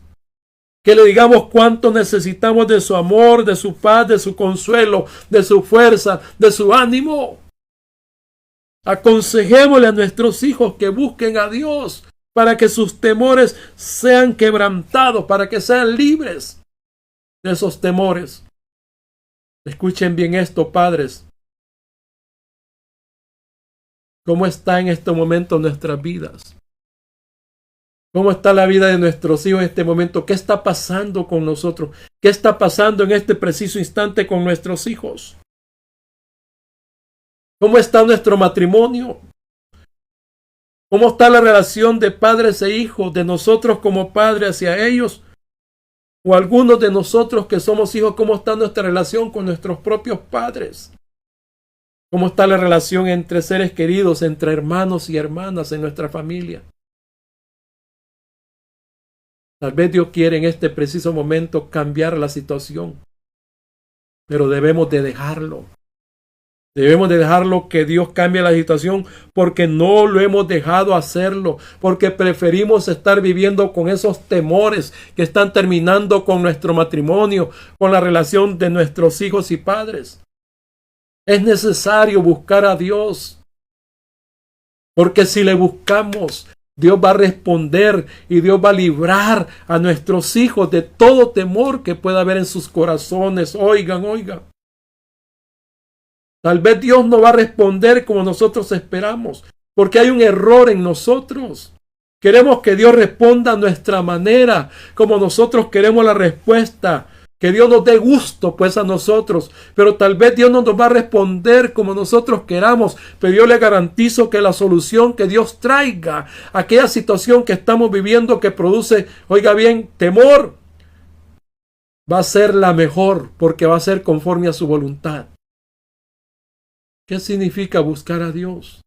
Que le digamos cuánto necesitamos de su amor, de su paz, de su consuelo, de su fuerza, de su ánimo. Aconsejémosle a nuestros hijos que busquen a Dios para que sus temores sean quebrantados, para que sean libres de esos temores. Escuchen bien esto, padres. ¿Cómo está en este momento nuestras vidas? ¿Cómo está la vida de nuestros hijos en este momento? ¿Qué está pasando con nosotros? ¿Qué está pasando en este preciso instante con nuestros hijos? ¿Cómo está nuestro matrimonio? ¿Cómo está la relación de padres e hijos, de nosotros como padres hacia ellos? O algunos de nosotros que somos hijos, ¿cómo está nuestra relación con nuestros propios padres? ¿Cómo está la relación entre seres queridos, entre hermanos y hermanas en nuestra familia? Tal vez Dios quiere en este preciso momento cambiar la situación, pero debemos de dejarlo. Debemos de dejarlo que Dios cambie la situación porque no lo hemos dejado hacerlo, porque preferimos estar viviendo con esos temores que están terminando con nuestro matrimonio, con la relación de nuestros hijos y padres. Es necesario buscar a Dios, porque si le buscamos, Dios va a responder y Dios va a librar a nuestros hijos de todo temor que pueda haber en sus corazones. Oigan. Tal vez Dios no va a responder como nosotros esperamos, porque hay un error en nosotros Queremos que Dios responda a nuestra manera, como nosotros queremos la respuesta. Que Dios nos dé gusto pues a nosotros, pero tal vez Dios no nos va a responder como nosotros queramos, pero yo le garantizo que la solución que Dios traiga a aquella situación que estamos viviendo que produce, oiga bien, temor, va a ser la mejor, porque va a ser conforme a su voluntad. ¿Qué significa buscar a Dios?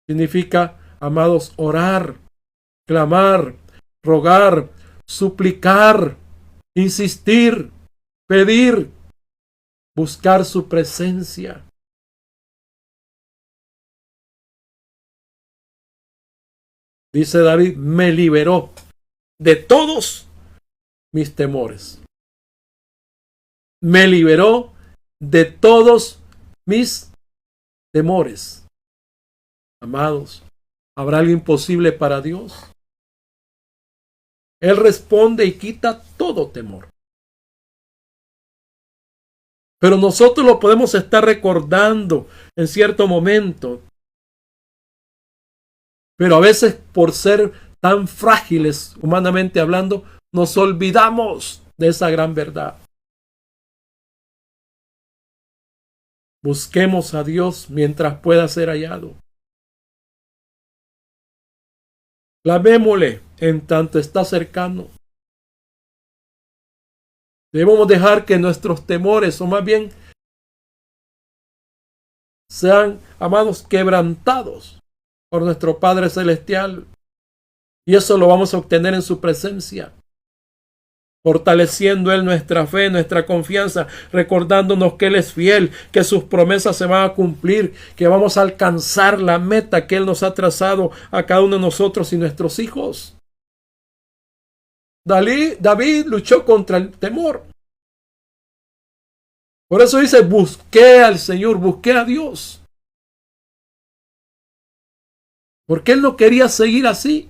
Significa, amados, orar, clamar, rogar, suplicar, insistir, pedir, buscar su presencia. Dice David, me liberó de todos mis temores. Me liberó de todos mis temores. Amados, ¿habrá algo imposible para Dios? Él responde y quita todo temor. Pero nosotros lo podemos estar recordando en cierto momento. Pero a veces, por ser tan frágiles, humanamente hablando, nos olvidamos de esa gran verdad. Busquemos a Dios mientras pueda ser hallado. Clamémosle en tanto está cercano. Debemos dejar que nuestros temores, o más bien, sean, amados, quebrantados por nuestro Padre Celestial. Y eso lo vamos a obtener en su presencia, fortaleciendo Él nuestra fe, nuestra confianza, recordándonos que Él es fiel, que sus promesas se van a cumplir, que vamos a alcanzar la meta que Él nos ha trazado a cada uno de nosotros y nuestros hijos. David luchó contra el temor. Por eso dice, busqué al Señor, busqué a Dios. Porque Él no quería seguir así.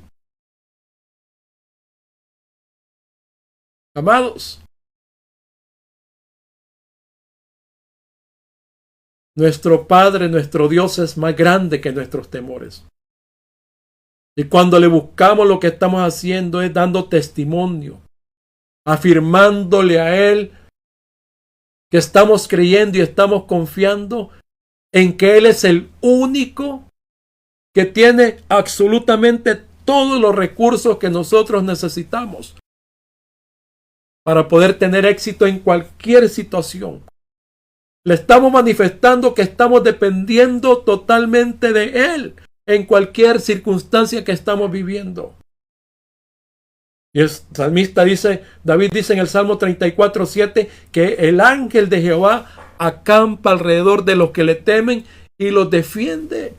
Amados, nuestro Padre, nuestro Dios es más grande que nuestros temores. Y cuando le buscamos, lo que estamos haciendo es dando testimonio, afirmándole a Él que estamos creyendo y estamos confiando en que Él es el único que tiene absolutamente todos los recursos que nosotros necesitamos para poder tener éxito en cualquier situación. Le estamos manifestando que estamos dependiendo totalmente de Él en cualquier circunstancia que estamos viviendo. Y el salmista dice, David dice en el Salmo 34:7, que el ángel de Jehová acampa alrededor de los que le temen y los defiende.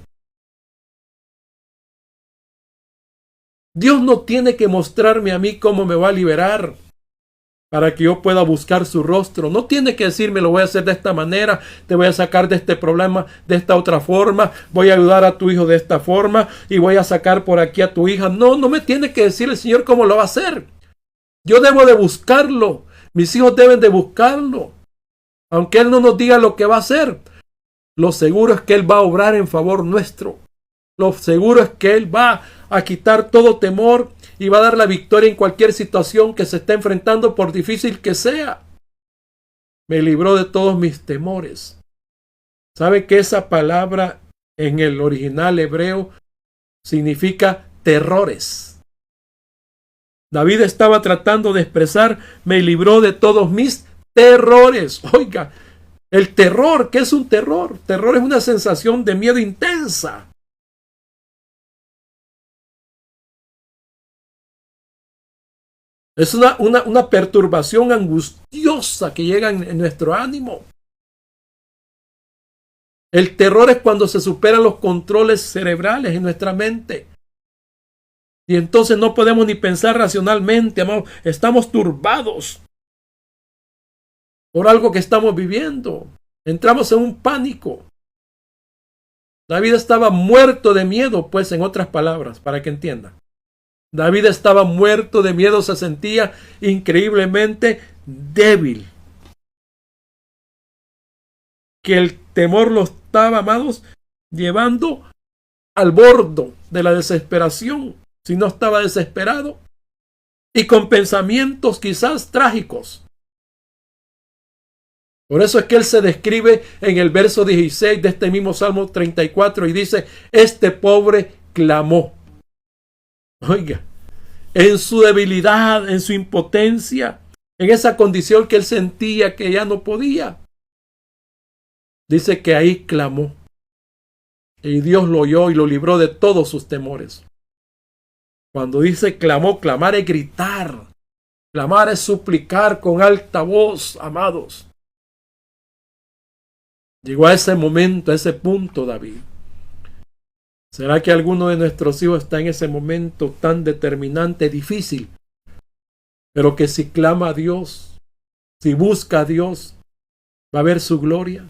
Dios no tiene que mostrarme a mí cómo me va a liberar para que yo pueda buscar su rostro. No tiene que decirme, lo voy a hacer de esta manera, te voy a sacar de este problema de esta otra forma, voy a ayudar a tu hijo de esta forma y voy a sacar por aquí a tu hija. No, no me tiene que decir el Señor cómo lo va a hacer. Yo debo de buscarlo. Mis hijos deben de buscarlo. Aunque Él no nos diga lo que va a hacer, lo seguro es que Él va a obrar en favor nuestro. Lo seguro es que Él va a quitar todo temor y va a dar la victoria en cualquier situación que se esté enfrentando, por difícil que sea. Me libró de todos mis temores. ¿Sabe que esa palabra en el original hebreo significa terrores? David estaba tratando de expresar, me libró de todos mis terrores. Oiga, el terror, ¿qué es un terror? Terror es una sensación de miedo intensa. Es una perturbación angustiosa que llega en nuestro ánimo. El terror es cuando se superan los controles cerebrales en nuestra mente. Y entonces no podemos ni pensar racionalmente, amados. Estamos turbados por algo que estamos viviendo. Entramos en un pánico. David estaba muerto de miedo, pues, en otras palabras, para que entienda. David estaba muerto de miedo, se sentía increíblemente débil. Que el temor lo estaba, amados, llevando al borde de la desesperación. si no estaba desesperado y con pensamientos quizás trágicos. Por eso es que él se describe en el verso 16 de este mismo Salmo 34 y dice, este pobre clamó. Oiga, en su debilidad, en su impotencia, en esa condición que él sentía que ya no podía. Dice que ahí clamó. Y Dios lo oyó y lo libró de todos sus temores. Cuando dice clamó, clamar es gritar. Clamar es suplicar con alta voz, amados. Llegó a ese momento, a ese punto, David. ¿Será que alguno de nuestros hijos está en ese momento tan determinante, difícil? Pero que si clama a Dios, si busca a Dios, va a ver su gloria.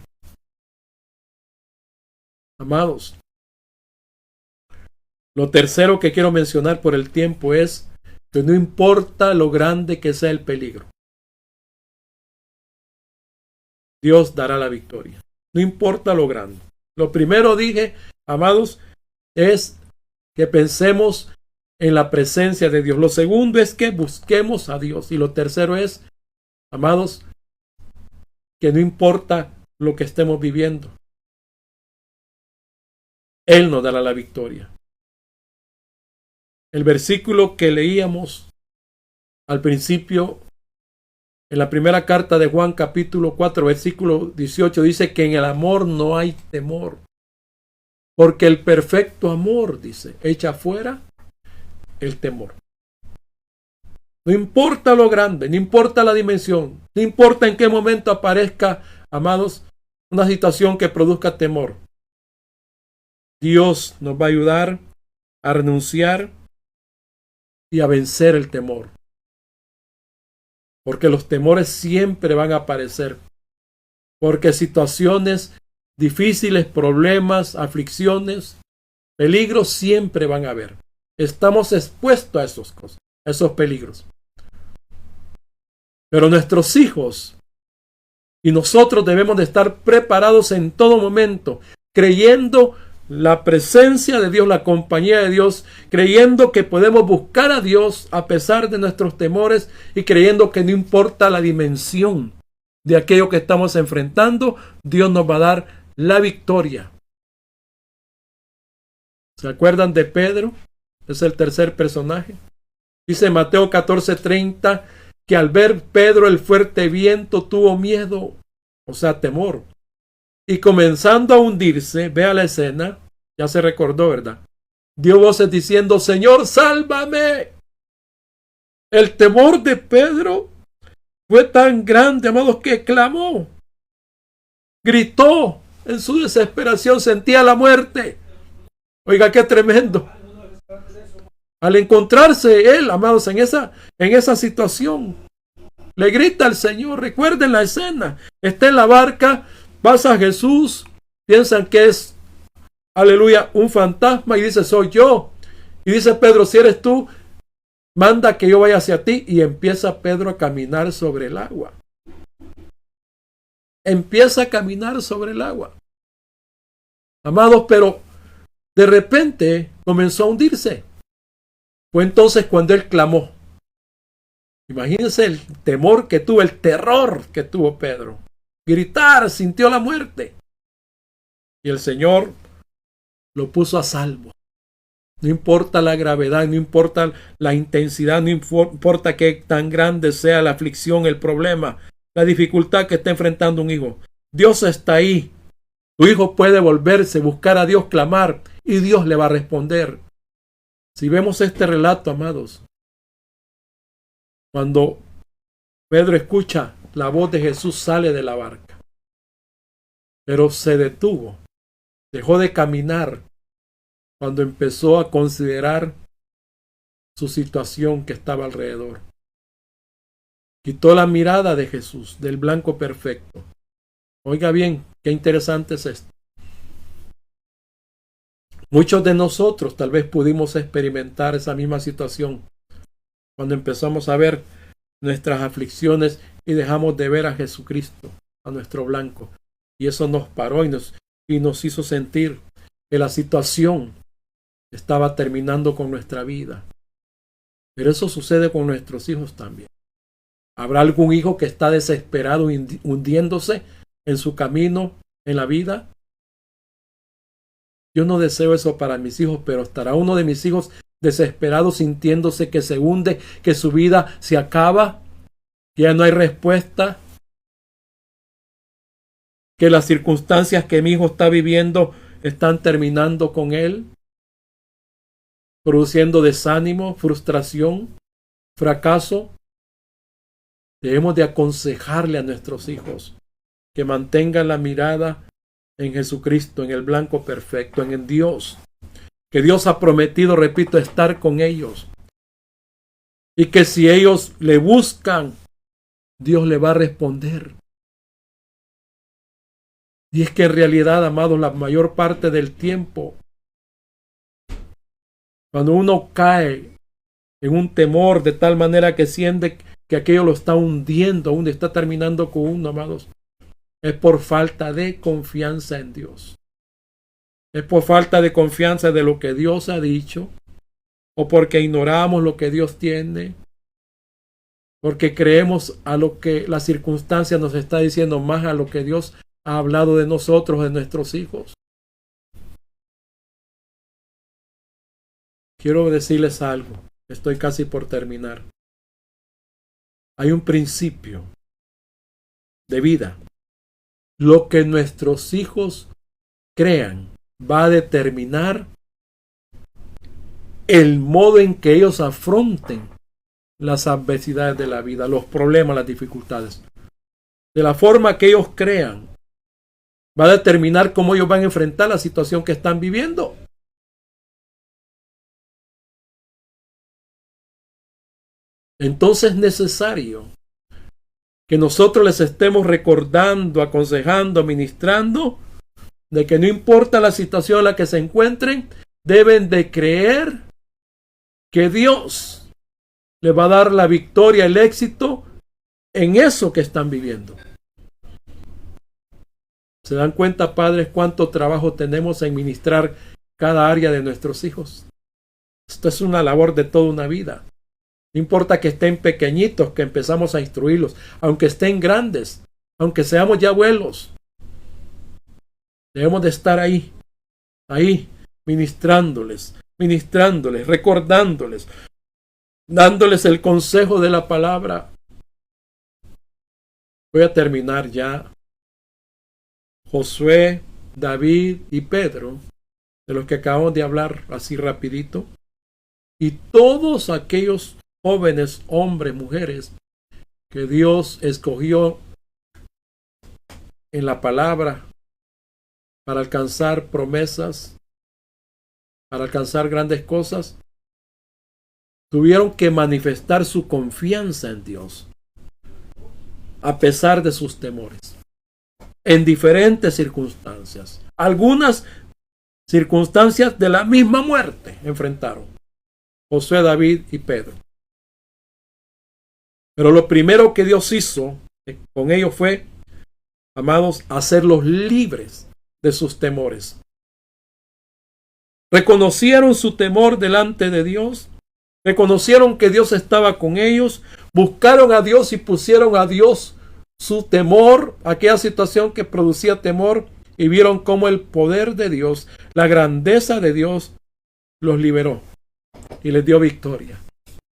Amados, lo tercero que quiero mencionar por el tiempo es que no importa lo grande que sea el peligro, Dios dará la victoria. No importa lo grande. Lo primero dije, amados, es que pensemos en la presencia de Dios. Lo segundo es que busquemos a Dios. Y lo tercero es, amados, que no importa lo que estemos viviendo, Él nos dará la victoria. El versículo que leíamos al principio, en la primera carta de Juan, capítulo 4, versículo 18, dice que en el amor no hay temor. Porque el perfecto amor, dice, echa fuera el temor. No importa lo grande, no importa la dimensión, no importa en qué momento aparezca, amados, una situación que produzca temor. Dios nos va a ayudar a renunciar y a vencer el temor. Porque los temores siempre van a aparecer. Porque situaciones difíciles, problemas, aflicciones, peligros siempre van a haber. Estamos expuestos a esas cosas, a esos peligros. Pero nuestros hijos y nosotros debemos de estar preparados en todo momento, creyendo la presencia de Dios, la compañía de Dios, creyendo que podemos buscar a Dios a pesar de nuestros temores y creyendo que no importa la dimensión de aquello que estamos enfrentando, Dios nos va a dar la victoria. ¿Se acuerdan de Pedro? Es el tercer personaje. Dice Mateo 14:30 que al ver Pedro el fuerte viento tuvo miedo, o sea, temor. Y comenzando a hundirse, vea la escena, ya se recordó, ¿verdad? Dio voces diciendo, Señor, sálvame. El temor de Pedro fue tan grande, amados, que clamó. Gritó en su desesperación, sentía la muerte. Oiga, qué tremendo. Al encontrarse él, amados, en esa situación, le grita al Señor. Recuerden la escena. Está en la barca, pasa Jesús, piensan que es, aleluya, un fantasma y dice, soy yo. Y dice Pedro, si eres tú, manda que yo vaya hacia ti. Y empieza Pedro a caminar sobre el agua. Empieza a caminar sobre el agua. Amados, pero de repente comenzó a hundirse. Fue entonces cuando él clamó. Imagínense el temor que tuvo, el terror que tuvo Pedro. Gritar, sintió la muerte. Y el Señor lo puso a salvo. No importa la gravedad, no importa la intensidad, no importa que tan grande sea la aflicción, el problema, la dificultad que está enfrentando un hijo. Dios está ahí. Tu hijo puede volverse, buscar a Dios, clamar, y Dios le va a responder. Si vemos este relato, amados, cuando Pedro escucha la voz de Jesús, sale de la barca, pero se detuvo, dejó de caminar cuando empezó a considerar su situación que estaba alrededor. Quitó la mirada de Jesús, del blanco perfecto. Oiga bien, qué interesante es esto. Muchos de nosotros tal vez pudimos experimentar esa misma situación cuando empezamos a ver nuestras aflicciones y dejamos de ver a Jesucristo, a nuestro blanco. Y eso nos paró y nos hizo sentir que la situación estaba terminando con nuestra vida. Pero eso sucede con nuestros hijos también. ¿Habrá algún hijo que está desesperado, hundiéndose en su camino en la vida? Yo no deseo eso para mis hijos, pero estará uno de mis hijos desesperado, sintiéndose que se hunde, que su vida se acaba, que ya no hay respuesta, que las circunstancias que mi hijo está viviendo están terminando con él, produciendo desánimo, frustración, fracaso. Debemos de aconsejarle a nuestros hijos que mantengan la mirada en Jesucristo, en el blanco perfecto, en Dios. Que Dios ha prometido, repito, estar con ellos. Y que si ellos le buscan, Dios le va a responder. Y es que en realidad, amados, la mayor parte del tiempo, cuando uno cae en un temor de tal manera que siente que aquello lo está hundiendo, aún está terminando con uno, amados, es por falta de confianza en Dios. Es por falta de confianza de lo que Dios ha dicho, o porque ignoramos lo que Dios tiene, porque creemos a lo que la circunstancia nos está diciendo más a lo que Dios ha hablado de nosotros, de nuestros hijos. Quiero decirles algo, estoy casi por terminar. Hay un principio de vida. Lo que nuestros hijos crean va a determinar el modo en que ellos afronten las adversidades de la vida, los problemas, las dificultades. De la forma que ellos crean, va a determinar cómo ellos van a enfrentar la situación que están viviendo. Entonces es necesario que nosotros les estemos recordando, aconsejando, ministrando, de que no importa la situación en la que se encuentren, deben de creer que Dios les va a dar la victoria, el éxito en eso que están viviendo. ¿Se dan cuenta, padres, cuánto trabajo tenemos en ministrar cada área de nuestros hijos? Esto es una labor de toda una vida. No importa que estén pequeñitos, que empezamos a instruirlos, aunque estén grandes, aunque seamos ya abuelos. Debemos de estar ahí, ministrándoles, recordándoles, dándoles el consejo de la palabra. Voy a terminar ya. Josué, David y Pedro, de los que acabamos de hablar así rapidito, y todos aquellos jóvenes, hombres, mujeres, que Dios escogió en la palabra para alcanzar promesas, para alcanzar grandes cosas, tuvieron que manifestar su confianza en Dios, a pesar de sus temores, en diferentes circunstancias. Algunas circunstancias de la misma muerte enfrentaron Josué, David y Pedro. Pero lo primero que Dios hizo con ellos fue, amados, hacerlos libres de sus temores. Reconocieron su temor delante de Dios, reconocieron que Dios estaba con ellos, buscaron a Dios y pusieron a Dios su temor, aquella situación que producía temor, y vieron cómo el poder de Dios, la grandeza de Dios, los liberó y les dio victoria.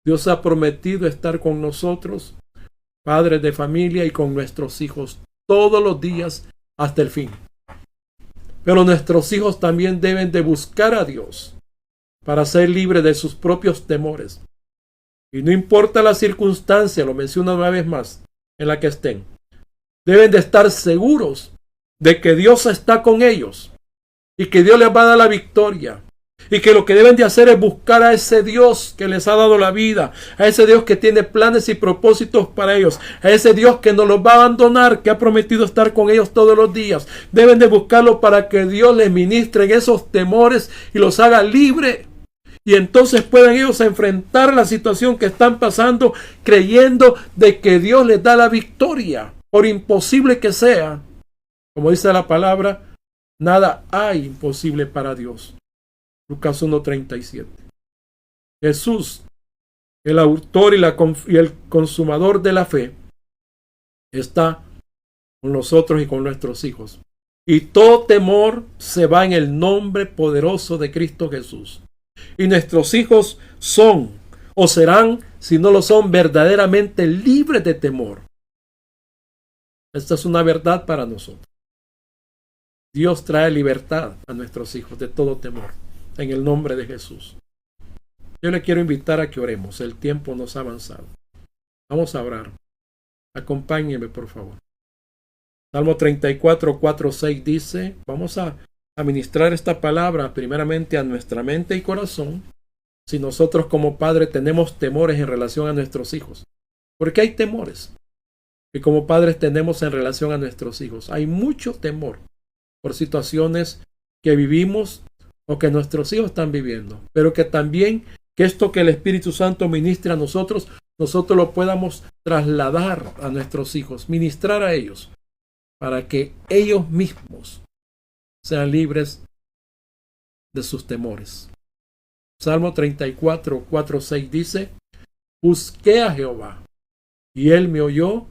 Dios ha prometido estar con nosotros, padres de familia, y con nuestros hijos todos los días hasta el fin. Pero nuestros hijos también deben de buscar a Dios para ser libres de sus propios temores. Y no importa la circunstancia, lo menciono una vez más, en la que estén, deben de estar seguros de que Dios está con ellos y que Dios les va a dar la victoria. Y que lo que deben de hacer es buscar a ese Dios que les ha dado la vida, a ese Dios que tiene planes y propósitos para ellos, a ese Dios que no los va a abandonar, que ha prometido estar con ellos todos los días. Deben de buscarlo para que Dios les ministre en esos temores y los haga libre. Y entonces puedan ellos enfrentar la situación que están pasando, creyendo de que Dios les da la victoria, por imposible que sea. Como dice la palabra, nada hay imposible para Dios. Lucas 1:37. Jesús, el autor y el consumador de la fe, está con nosotros y con nuestros hijos. Y todo temor se va en el nombre poderoso de Cristo Jesús. Y nuestros hijos son o serán, si no lo son, verdaderamente libres de temor. Esta es una verdad para nosotros. Dios trae libertad a nuestros hijos de todo temor, en el nombre de Jesús. Yo le quiero invitar a que oremos. El tiempo nos ha avanzado. Vamos a orar. Acompáñeme, por favor. Salmo 34, 4, 6 dice, vamos a ministrar esta palabra primeramente a nuestra mente y corazón, si nosotros como padres tenemos temores en relación a nuestros hijos. Porque hay temores que como padres tenemos en relación a nuestros hijos. Hay mucho temor por situaciones que vivimos o que nuestros hijos están viviendo, pero que también que esto que el Espíritu Santo ministra a nosotros lo podamos trasladar a nuestros hijos, ministrar a ellos, para que ellos mismos sean libres de sus temores. Salmo 34, 4, 6 dice, busqué a Jehová, y él me oyó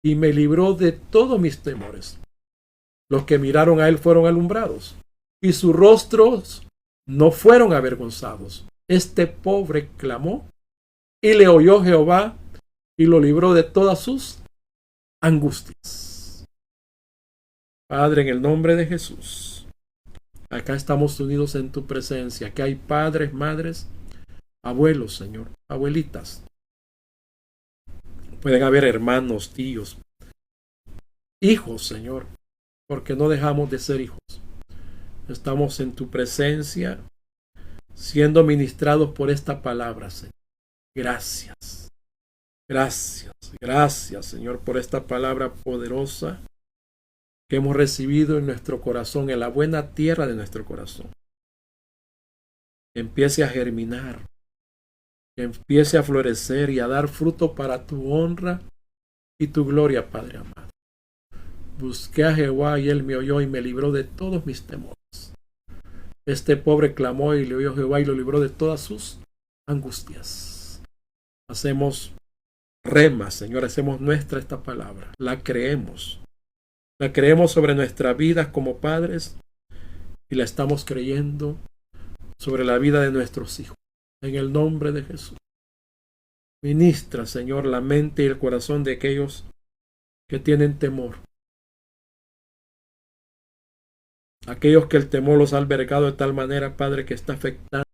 y me libró de todos mis temores. Los que miraron a él fueron alumbrados, y sus rostros no fueron avergonzados. Este pobre clamó, y le oyó Jehová, y lo libró de todas sus angustias. Padre, en el nombre de Jesús, acá estamos unidos en tu presencia, que hay padres, madres, abuelos, Señor, abuelitas. Pueden haber hermanos, tíos, hijos, Señor, porque no dejamos de ser hijos. Estamos en tu presencia, siendo ministrados por esta palabra, Señor. Gracias, gracias, gracias, Señor, por esta palabra poderosa que hemos recibido en nuestro corazón, en la buena tierra de nuestro corazón. Que empiece a germinar, que empiece a florecer y a dar fruto para tu honra y tu gloria, Padre amado. Busqué a Jehová y él me oyó y me libró de todos mis temores. Este pobre clamó y le oyó Jehová y lo libró de todas sus angustias. Hacemos rema, Señor, hacemos nuestra esta palabra. La creemos sobre nuestras vidas como padres y la estamos creyendo sobre la vida de nuestros hijos. En el nombre de Jesús. Ministra, Señor, la mente y el corazón de aquellos que tienen temor. Aquellos que el temor los ha albergado de tal manera, Padre, que está afectando